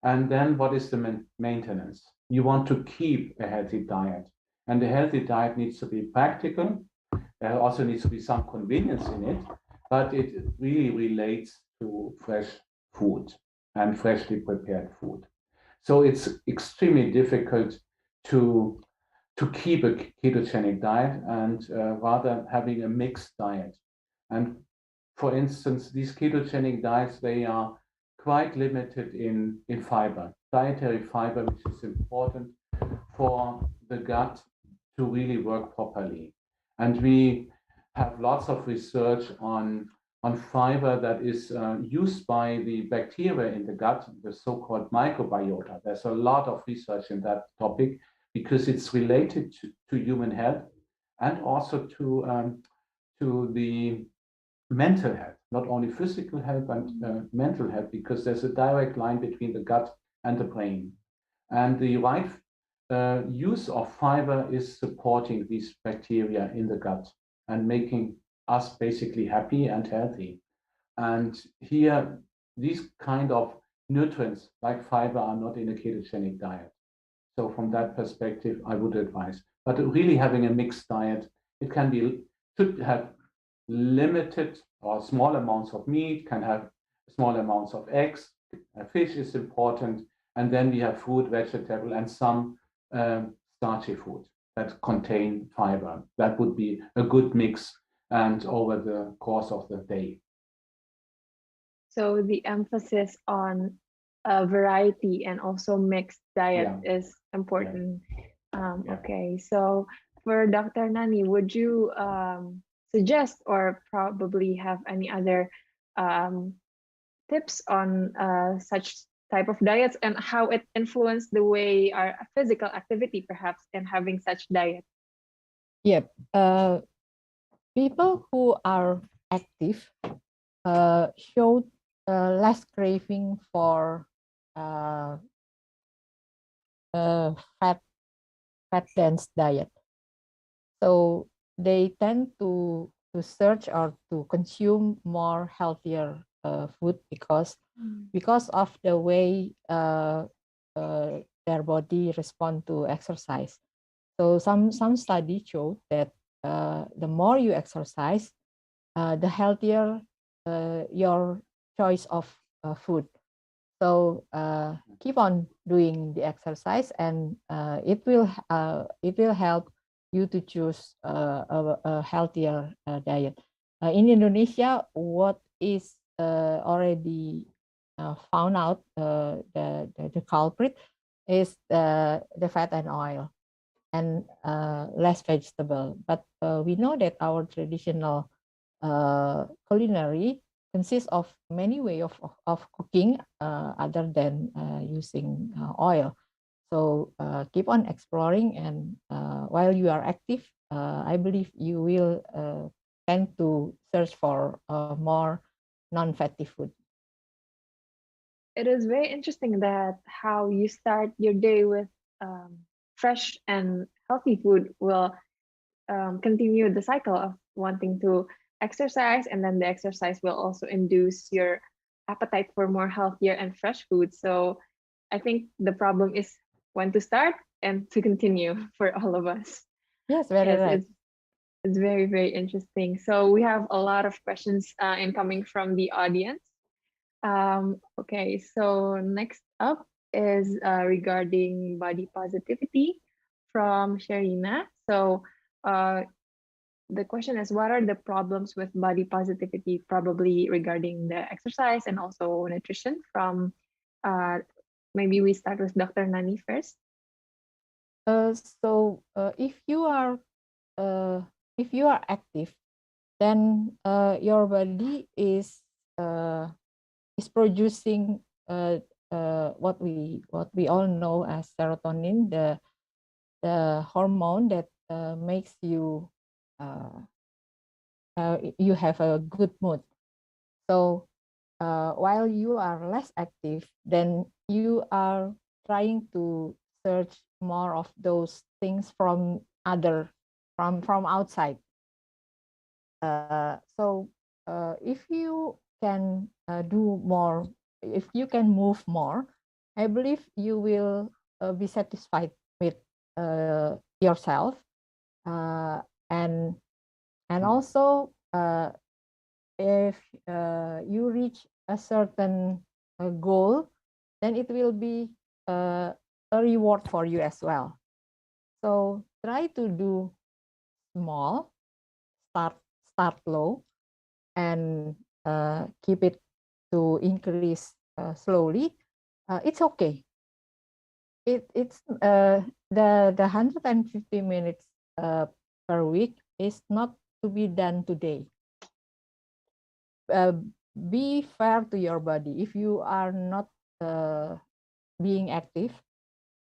And then what is the maintenance? You want to keep a healthy diet. And the healthy diet needs to be practical. There also needs to be some convenience in it, but it really relates to fresh food and freshly prepared food. So it's extremely difficult to keep a ketogenic diet, and rather having a mixed diet. And for instance, these ketogenic diets, they are quite limited in fiber, dietary fiber, which is important for the gut to really work properly. And we have lots of research on fiber that is used by the bacteria in the gut, the so-called microbiota. There's a lot of research in that topic because it's related to human health, and also to the mental health, not only physical health, but mental health, because there's a direct line between the gut and the brain. And the right use of fiber is supporting these bacteria in the gut and making us basically happy and healthy. And here, these kind of nutrients like fiber are not in a ketogenic diet. So from that perspective, I would advise. But really having a mixed diet, it should have limited or small amounts of meat, can have small amounts of eggs. Fish is important. And then we have fruit, vegetable, and some starchy food that contain fiber. That would be a good mix and over the course of the day. So the emphasis on variety and also mixed diet is important. Okay, so for Dr. Nani, would you suggest or probably have any other tips on such type of diets and how it influenced the way our physical activity perhaps in having such diet? Yep. People who are active showed less craving for fat dense diet. So they tend to search or to consume more healthier food because of the way their body respond to exercise. So some studies show that the more you exercise, the healthier your choice of food. So keep on doing the exercise, and it will help you to choose a healthier diet. In Indonesia, what is already found out the culprit is the fat and oil and less vegetable. But we know that our traditional culinary consists of many ways of cooking other than using oil. So keep on exploring, and while you are active, I believe you will tend to search for more non-fatty food. It is very interesting that how you start your day with fresh and healthy food will continue the cycle of wanting to exercise, and then the exercise will also induce your appetite for more healthier and fresh food. So I think the problem is when to start and to continue for all of us. Yes, very right. It's very, very interesting. So we have a lot of questions incoming from the audience. Okay, so next up is regarding body positivity from Sharina. So the question is, what are the problems with body positivity, probably regarding the exercise and also nutrition? From maybe we start with Dr. Nani first. So if you are active, then your body is producing what we all know as serotonin, the hormone that makes you you have a good mood. So while you are less active, then you are trying to search more of those things from outside. So if you can do more, if you can move more, I believe you will be satisfied with yourself, and also if you reach a certain goal, then it will be a reward for you as well. So try to do small, start low, and keep it to increase slowly. It's okay. It's the 150 minutes per week is not to be done today. Be fair to your body. If you are not being active,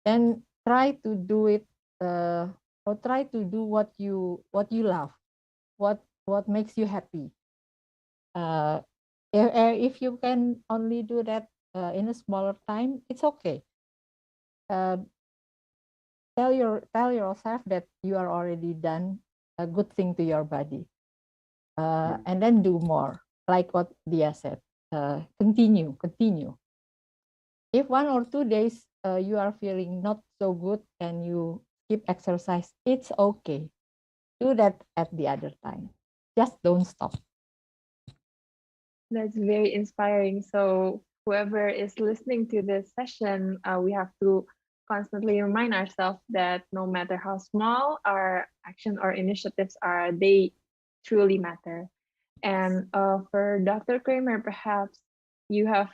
then try to do it or try to do what you love, what makes you happy. If you can only do that in a smaller time, it's okay. Tell yourself that you are already done a good thing to your body, and then do more, like what Dia said. Continue. If 1 or 2 days you are feeling not so good and you skip exercise, it's okay. Do that at the other time. just don't stop. That's very inspiring. So whoever is listening to this session, we have to constantly remind ourselves that no matter how small our action or initiatives are, they truly matter. And for Dr. Kramer, perhaps you have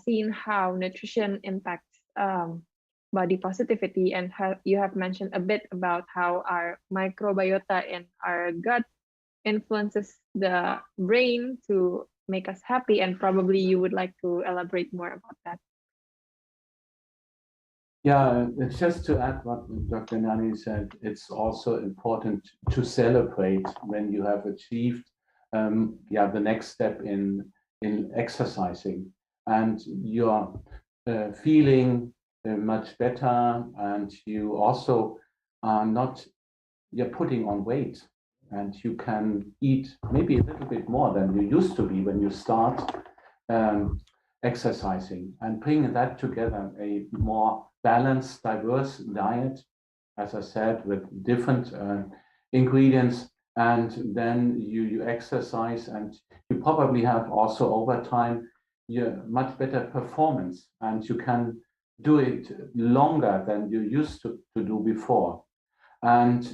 seen how nutrition impacts body positivity, and you have mentioned a bit about how our microbiota in our gut influences the brain to make us happy, and probably you would like to elaborate more about that. Yeah, it's just to add what Dr. Nani said, it's also important to celebrate when you have achieved the next step in exercising, and you're feeling much better, and you also are not, you're putting on weight, and you can eat maybe a little bit more than you used to be when you start exercising, and bringing that together, a more balanced, diverse diet, as I said, with different ingredients, and then you exercise, and you probably have also over time much better performance, and you can do it longer than you used to do before. And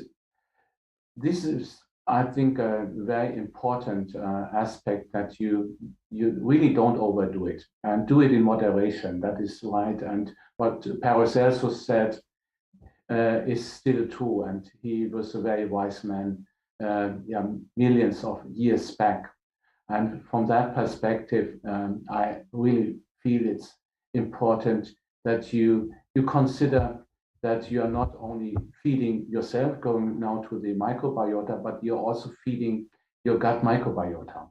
this is, I think, a very important aspect, that you really don't overdo it and do it in moderation. That is right. And what Paracelsus said is still true. And he was a very wise man, millions of years back. And from that perspective, I really feel it's important that you consider that you are not only feeding yourself, going now to the microbiota, but you're also feeding your gut microbiota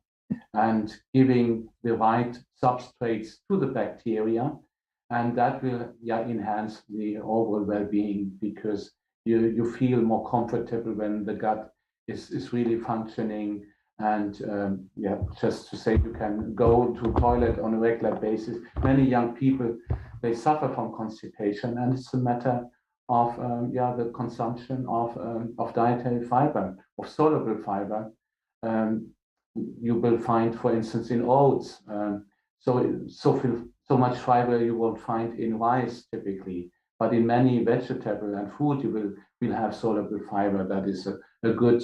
and giving the right substrates to the bacteria. And that will enhance the overall well-being, because you feel more comfortable when the gut is really functioning. And just to say, you can go to toilet on a regular basis. Many young people, they suffer from constipation, and it's a matter of the consumption of dietary fiber, of soluble fiber. You will find, for instance, in oats, so much fiber you won't find in rice typically, but in many vegetable and fruit you will have soluble fiber. That is a good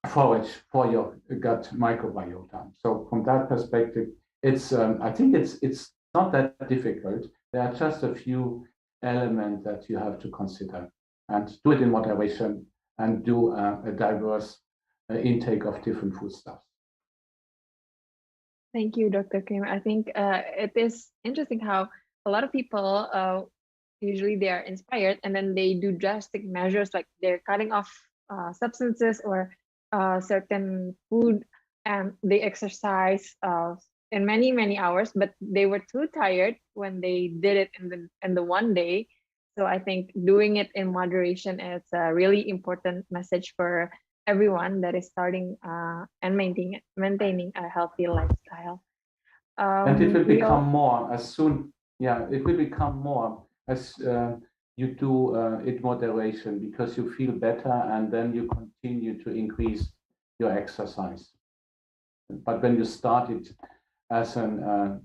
forage for your gut microbiota. So from that perspective, it's I think it's not that difficult. There are just a few elements that you have to consider, and do it in moderation, and do a diverse intake of different foodstuffs. Thank you, Dr. Kramer. I think it is interesting how a lot of people usually they are inspired and then they do drastic measures, like they're cutting off substances or certain food, and they exercise in many hours, but they were too tired when they did it in the one day. So I think doing it in moderation is a really important message for everyone that is starting and maintaining a healthy lifestyle. And it will become more as soon, it will become more as you do it moderation, because you feel better, and then you continue to increase your exercise. But when you start it as a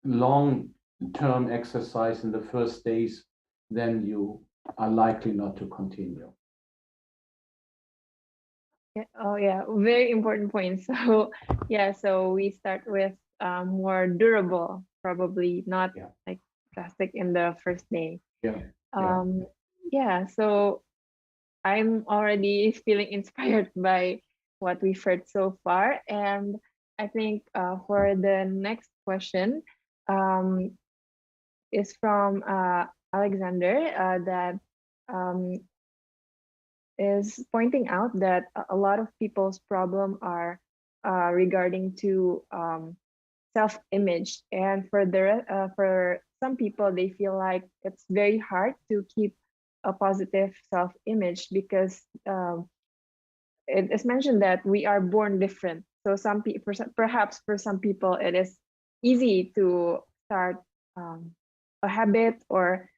long-term exercise in the first days, then you are likely not to continue. Oh yeah, very important point. So yeah, so we start with more durable, probably not like drastic in the first day. So I'm already feeling inspired by what we've heard so far, and I think for the next question is from Alexander that is pointing out that a lot of people's problem are regarding to self-image, and for some people they feel like it's very hard to keep a positive self-image, because it is mentioned that we are born different. So some people, perhaps for some people, it is easy to start a habit or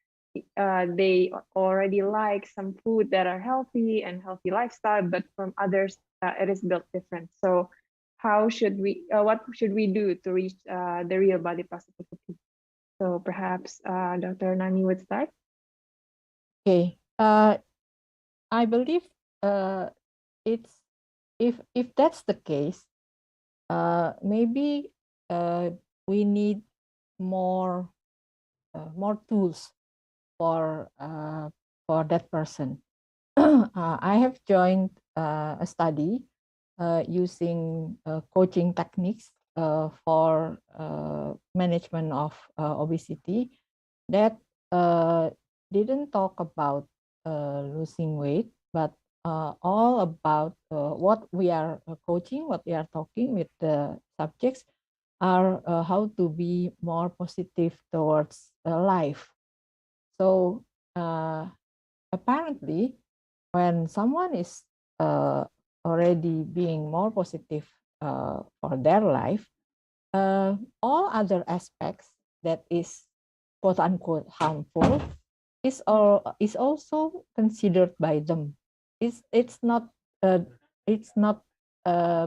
they already like some food that are healthy and healthy lifestyle, but from others it is built different. So how should we, what should we do to reach the real body positivity? So perhaps Dr. Nani would start. Okay. I believe it's if that's the case, maybe we need more more tools for that person. I have joined a study using coaching techniques for management of obesity that didn't talk about losing weight, but all about what we are coaching, what we are talking with the subjects are how to be more positive towards life. So apparently, when someone is already being more positive for their life, all other aspects that is quote unquote harmful is also considered by them. It's not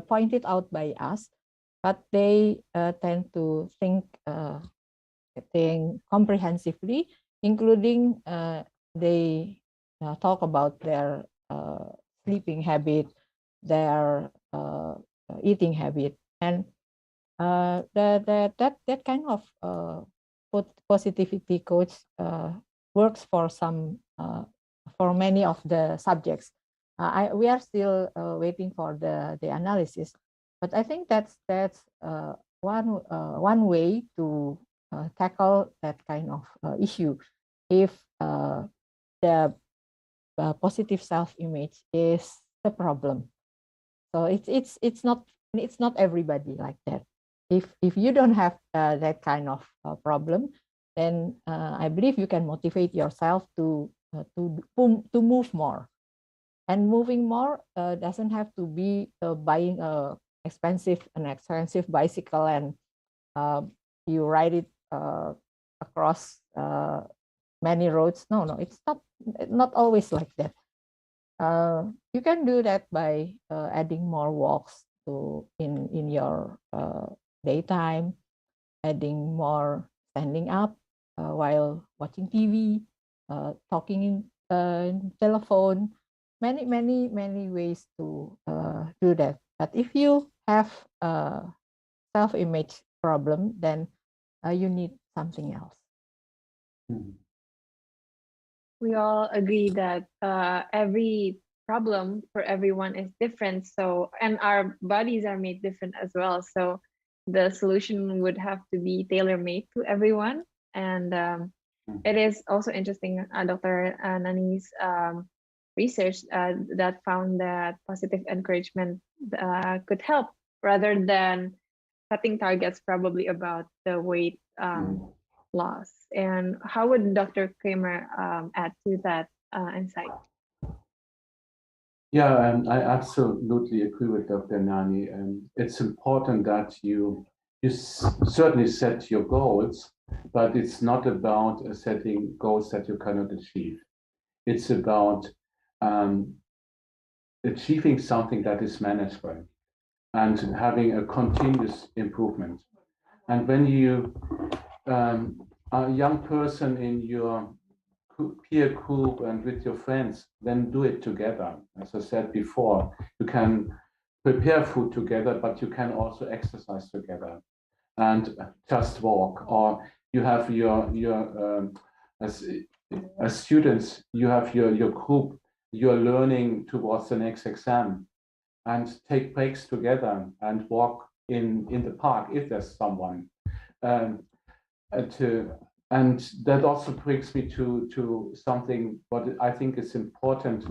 pointed out by us, but they tend to think comprehensively, including they talk about their sleeping habit, their eating habit, and that kind of positivity coach works for some for many of the subjects. We are still waiting for the analysis, but I think that's one way to tackle that kind of issue. If the positive self-image is the problem, so it's not everybody like that. If you don't have that kind of problem, then I believe you can motivate yourself to move more. And moving more doesn't have to be buying an expensive bicycle and you ride it across many roads. No, it's not always like that. You can do that by adding more walks in your daytime, adding more standing up while watching TV, talking in telephone. Many ways to do that. But if you have a self-image problem, then you need something else. We all agree that every problem for everyone is different. So, and our bodies are made different as well. So the solution would have to be tailor-made to everyone. And it is also interesting, Dr. Nani's research that found that positive encouragement could help rather than setting targets probably about the weight loss. And how would Dr. Kramer add to that insight? Yeah, I absolutely agree with Dr. Nani. It's important that you certainly set your goals, but it's not about setting goals that you cannot achieve. It's about achieving something that is manageable and having a continuous improvement. And when you are a young person in your peer group and with your friends, then do it together. As I said before, you can prepare food together, but you can also exercise together and just walk. Or you have as students, you have your group, you're learning towards the next exam, and take breaks together and walk in the park if there's someone. And that also brings me to something what I think is important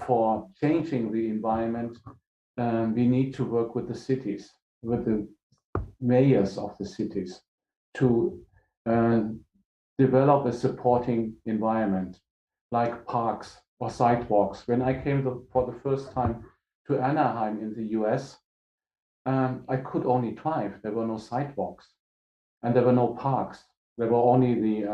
for changing the environment. We need to work with the cities, with the mayors of the cities, to develop a supporting environment like parks or sidewalks. When I came for the first time to Anaheim in the US, I could only drive. There were no sidewalks and there were no parks. There were only the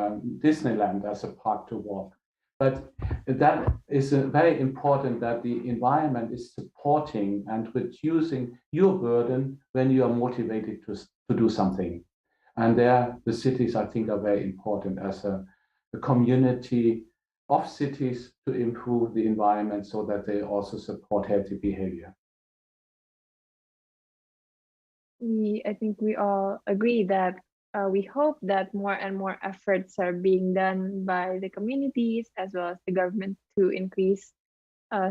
Disneyland as a park to walk. But that is very important, that the environment is supporting and reducing your burden when you are motivated to do something. And there, the cities, I think, are very important as a community of cities to improve the environment so that they also support healthy behavior. I think we all agree that we hope that more and more efforts are being done by the communities as well as the government to increase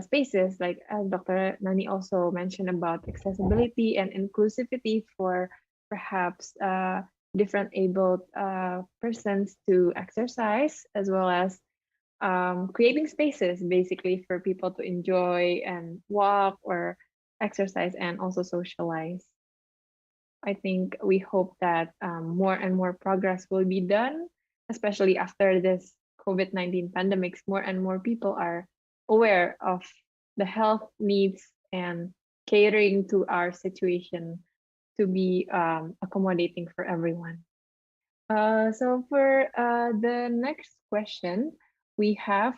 spaces, like as Dr. Nani also mentioned about accessibility and inclusivity for perhaps different abled persons to exercise, as well as creating spaces basically for people to enjoy and walk or exercise and also socialize. I think we hope that more and more progress will be done, especially after this COVID-19 pandemics. More and more people are aware of the health needs and catering to our situation to be accommodating for everyone. So for the next question, we have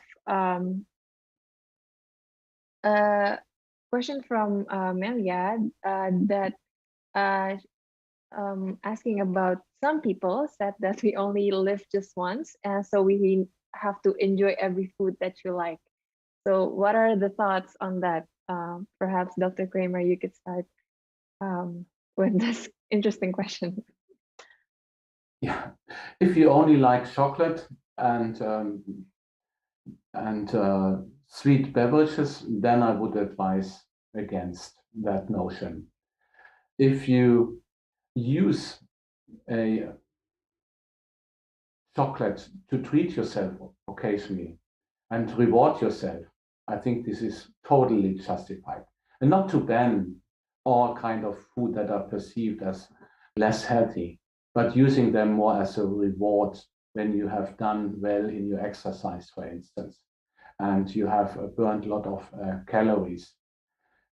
a question from Melia that asking about some people said that we only live just once, and so we have to enjoy every food that you like. So what are the thoughts on that? Perhaps Dr. Kramer, you could start with this interesting question. Yeah, if you only like chocolate and sweet beverages, then I would advise against that notion. If you use a chocolate to treat yourself occasionally and reward yourself, I think this is totally justified. And not to ban all kind of food that are perceived as less healthy, but using them more as a reward when you have done well in your exercise, for instance, and you have burned a lot of calories.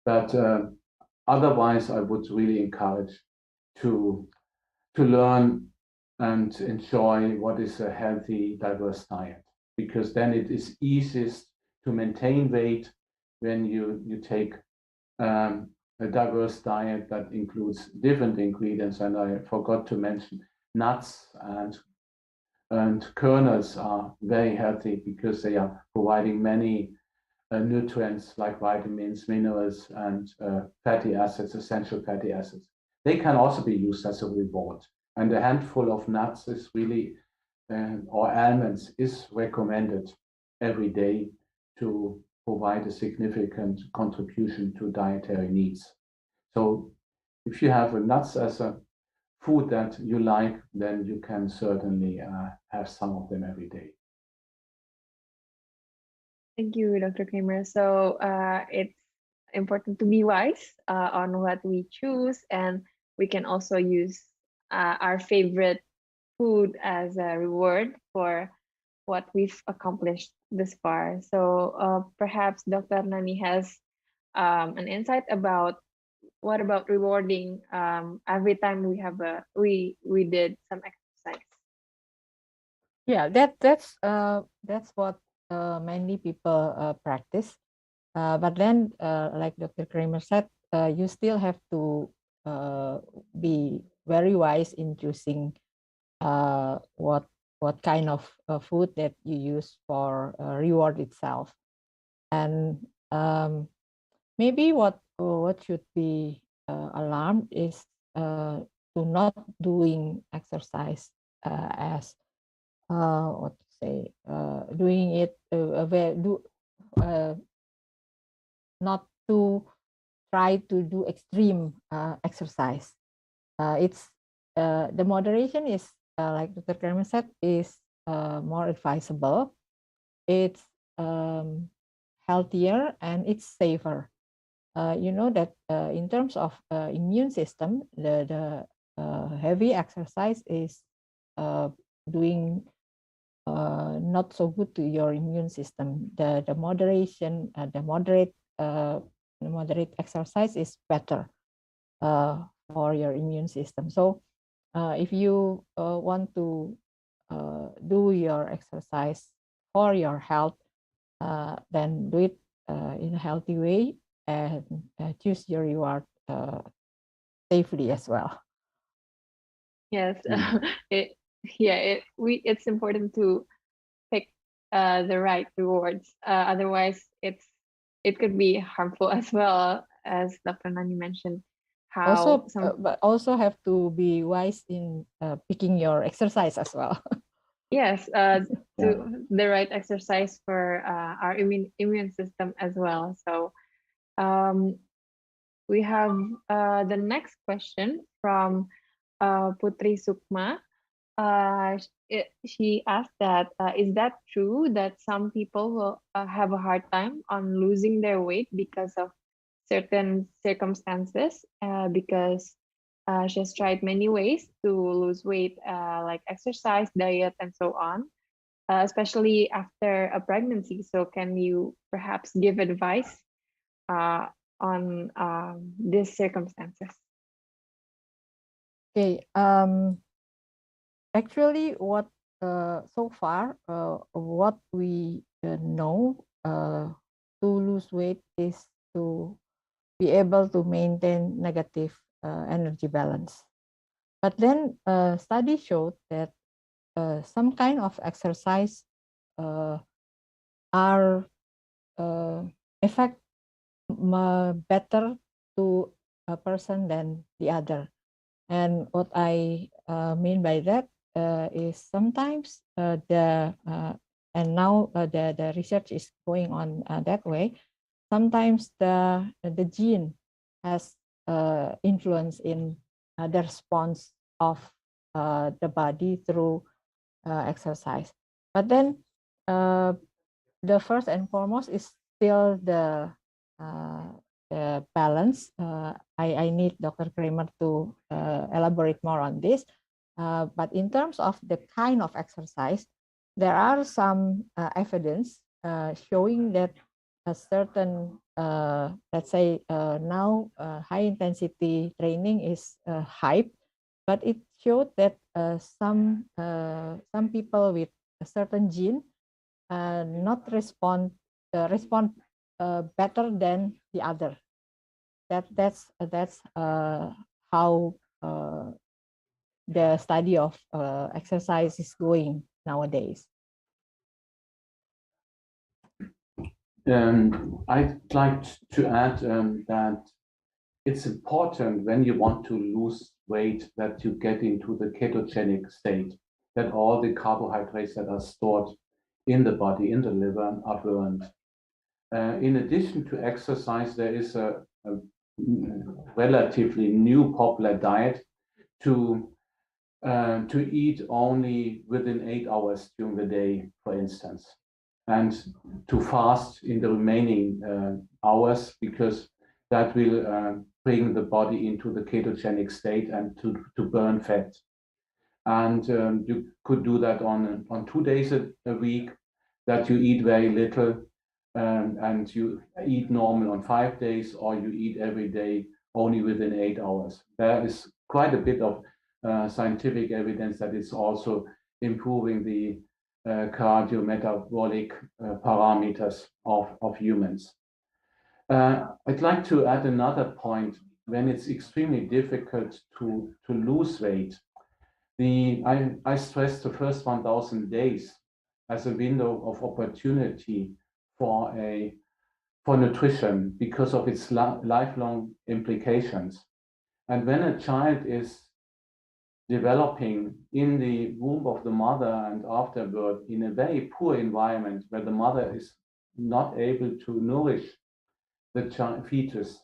But otherwise, I would really encourage to learn and enjoy what is a healthy, diverse diet, because then it is easiest to maintain weight when you take a diverse diet that includes different ingredients. And I forgot to mention nuts and kernels are very healthy because they are providing many nutrients like vitamins, minerals, and fatty acids, essential fatty acids. They can also be used as a reward. And a handful of nuts is really, or almonds is recommended every day to provide a significant contribution to dietary needs. So if you have nuts as a food that you like, then you can certainly have some of them every day. Thank you, Dr. Kramer. So it's important to be wise on what we choose, and we can also use our favorite food as a reward for what we've accomplished this far. So perhaps Dr. Nani has an insight about what about rewarding every time we have we did some exercise. Yeah, that's what many people practice. But then, like Dr. Kramer said, you still have to be very wise in choosing what kind of food that you use for reward itself. And maybe what should be alarmed is to not doing exercise as what to say, doing it not to try to do extreme exercise. It's the moderation is like Dr. Kramer said, is more advisable. It's healthier and it's safer. You know that in terms of immune system, the heavy exercise is doing not so good to your immune system. The moderate exercise is better for your immune system. So if you want to do your exercise for your health, then do it in a healthy way and choose your reward safely as well. Yes, it's important to pick the right rewards. Otherwise, it could be harmful as well, as Dr. Nani mentioned. Also, but also have to be wise in picking your exercise as well. Yes, to the right exercise for our immune system as well. So we have the next question from Putri Sukma. She asked that, is that true that some people will have a hard time on losing their weight because of certain circumstances? Because she has tried many ways to lose weight, like exercise, diet, and so on, especially after a pregnancy. So can you perhaps give advice on these circumstances? Okay. Actually, what so far what we know to lose weight is to be able to maintain negative energy balance. But then study showed that some kind of exercise are effect better to a person than the other. And what I mean by that is sometimes and now the research is going on that way. Sometimes the gene has influence in the response of the body through exercise. But then the first and foremost is still the balance. I need Dr. Kramer to elaborate more on this. But in terms of the kind of exercise, there are some evidence showing that a certain, let's say now high intensity training is hype, but it showed that some people with a certain gene not respond better than the other. That's how the study of exercise is going nowadays. I'd like to add that it's important when you want to lose weight that you get into the ketogenic state, that all the carbohydrates that are stored in the body, in the liver, are burned. In addition to exercise, there is a relatively new popular diet to eat only within 8 hours during the day, for instance, and to fast in the remaining hours, because that will bring the body into the ketogenic state and to burn fat. And you could do that on 2 days a week, that you eat very little, and you eat normal on 5 days, or you eat every day only within 8 hours. There is quite a bit of scientific evidence that it's also improving the cardiometabolic parameters of humans. I'd like to add another point. When it's extremely difficult to lose weight, I stress the first 1,000 days as a window of opportunity for nutrition because of its lifelong implications. And when a child is developing in the womb of the mother and afterward in a very poor environment where the mother is not able to nourish the fetus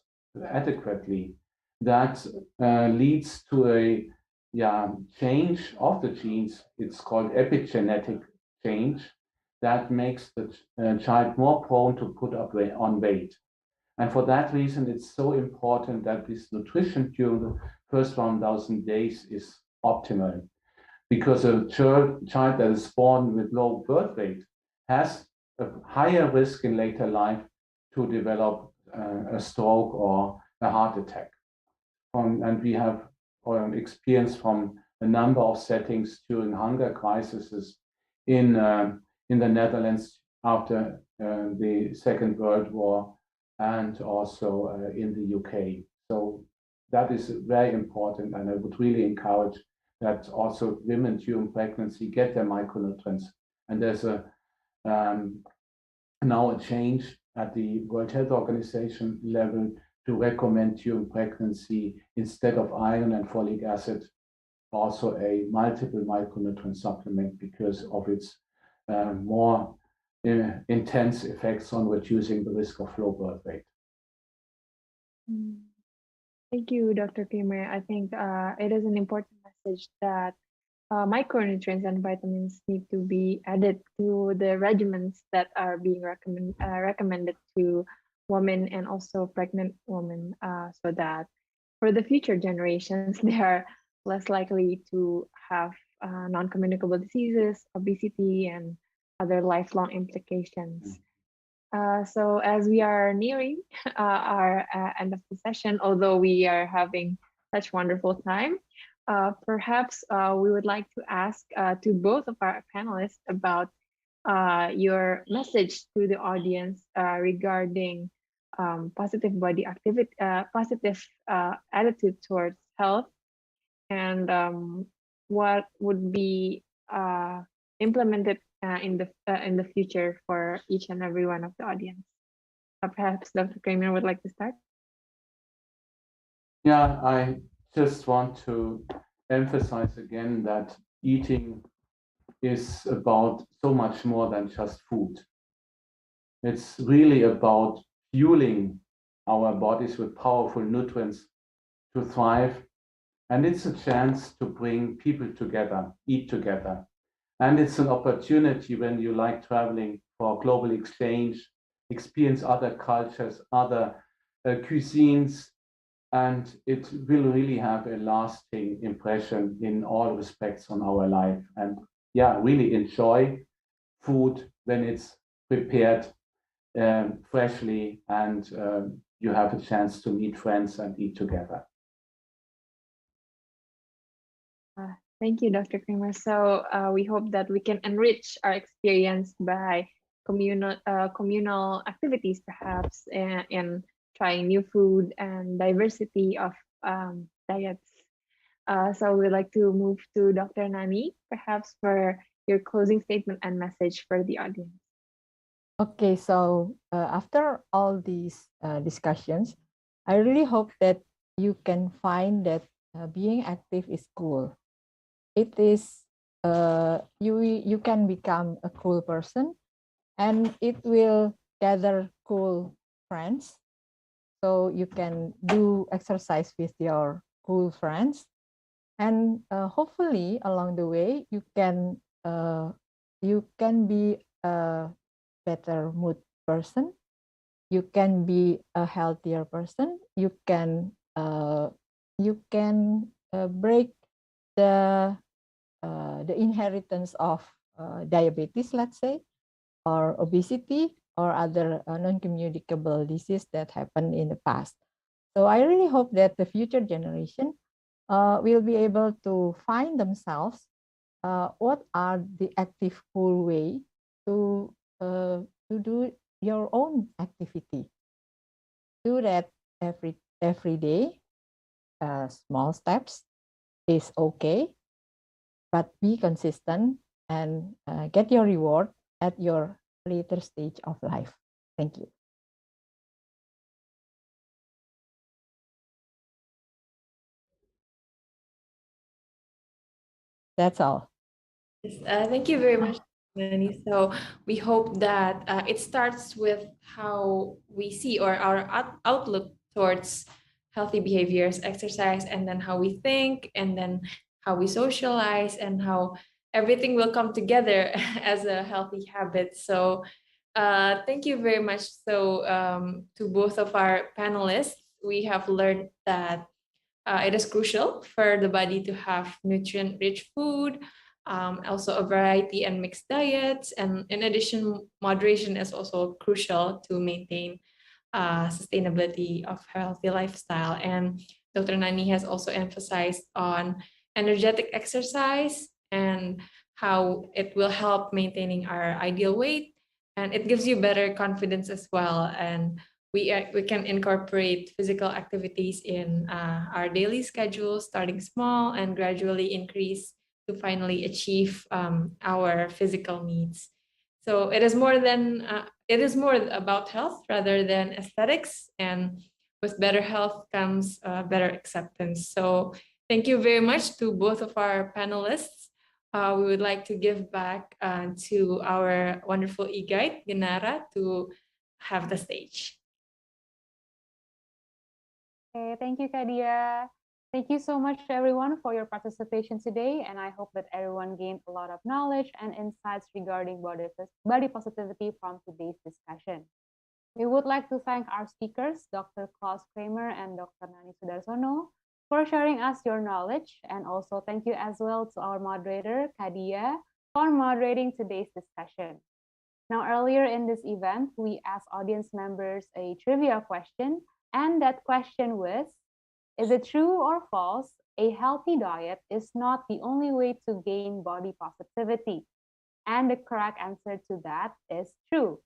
adequately, that leads to a change of the genes. It's called epigenetic change that makes the child more prone to put on weight. And for that reason, it's so important that this nutrition during the first 1,000 days is optimal, because a child that is born with low birth weight has a higher risk in later life to develop a stroke or a heart attack. And we have experience from a a number of settings during hunger crises in the Netherlands after the Second World War, and also in the UK. So that is very important, and I would really encourage that also women during pregnancy get their micronutrients. And there's now a change at the World Health Organization level to recommend during pregnancy, instead of iron and folic acid, also a multiple micronutrient supplement because of its more intense effects on reducing the risk of low birth weight. Thank you, Dr. Kramer. I think it is an important message that micronutrients and vitamins need to be added to the regimens that are being recommended to women and also pregnant women, so that for the future generations, they are less likely to have non-communicable diseases, obesity, and other lifelong implications. So as we are nearing our end of the session, although we are having such wonderful time, perhaps we would like to ask to both of our panelists about your message to the audience regarding positive body activity, positive attitude towards health, and what would be implemented in the future for each and every one of the audience. Perhaps Dr. Kramer would like to start. Yeah, I just want to emphasize again that eating is about so much more than just food. It's really about fueling our bodies with powerful nutrients to thrive. And it's a chance to bring people together, eat together. And it's an opportunity when you like traveling for global exchange, experience other cultures, other cuisines, and it will really have a lasting impression in all respects on our life. And yeah, really enjoy food when it's prepared freshly, and you have a chance to meet friends and eat together. Thank you, Dr. Kramer. So we hope that we can enrich our experience by communal activities, perhaps, and trying new food and diversity of diets. So we'd like to move to Dr. Nani, perhaps for your closing statement and message for the audience. Okay, so after all these discussions, I really hope that you can find that being active is cool. It is, you can become a cool person, and it will gather cool friends. So you can do exercise with your cool friends, and hopefully along the way you can be a better mood person. You can be a healthier person. You can break the inheritance of diabetes, let's say, or obesity, or other non-communicable disease that happened in the past. So I really hope that the future generation will be able to find themselves what are the active, cool way to do your own activity. Do that every day. Small steps is okay, but be consistent and get your reward at your later stage of life. Thank you. That's all. Thank you very much, Nani. So we hope that it starts with how we see, or our outlook towards healthy behaviors, exercise, and then how we think, and then how we socialize, and how everything will come together as a healthy habit. So thank you very much. So to both of our panelists, we have learned that it is crucial for the body to have nutrient-rich food, also a variety and mixed diets, and in addition, moderation is also crucial to maintain sustainability of healthy lifestyle. And Dr. Nani has also emphasized on energetic exercise and how it will help maintaining our ideal weight, and it gives you better confidence as well. And we can incorporate physical activities in our daily schedule, starting small and gradually increase to finally achieve our physical needs. So it is more than it is more about health rather than aesthetics, and with better health comes better acceptance. So thank you very much to both of our panelists. We would like to give back to our wonderful e-guide, Genara, to have the stage. Okay, thank you, Kadia. Thank you so much, everyone, for your participation today. And I hope that everyone gained a lot of knowledge and insights regarding body positivity from today's discussion. We would like to thank our speakers, Dr. Klaus Kramer and Dr. Nani Sudarsono, for sharing us your knowledge. And also thank you as well to our moderator, Kadia, for moderating today's discussion. Now, earlier in this event, we asked audience members a trivia question, and that question was, is it true or false a healthy diet is not the only way to gain body positivity? And the correct answer to that is true.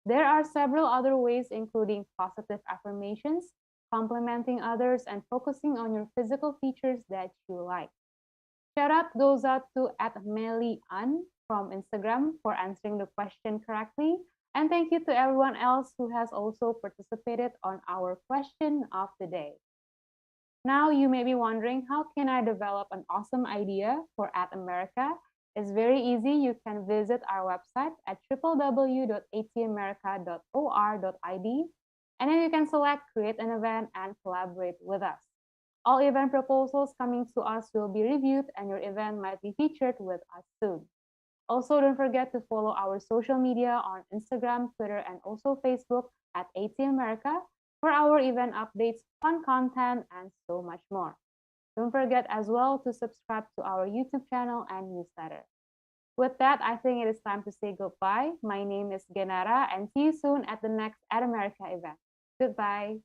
There are several other ways, including positive affirmations, complimenting others, and focusing on your physical features that you like. Shout out goes out to @Meli_An from Instagram for answering the question correctly. And thank you to everyone else who has also participated on our question of the day. Now you may be wondering, how can I develop an awesome idea for @America? It's very easy. You can visit our website at www.atamerica.or.id, and then you can select create an event and collaborate with us. All event proposals coming to us will be reviewed, and your event might be featured with us soon. Also, don't forget to follow our social media on Instagram, Twitter, and also Facebook at @America for our event updates, fun content, and so much more. Don't forget as well to subscribe to our YouTube channel and newsletter. With that, I think it is time to say goodbye. My name is Genara, and see you soon at the next @America event. Goodbye.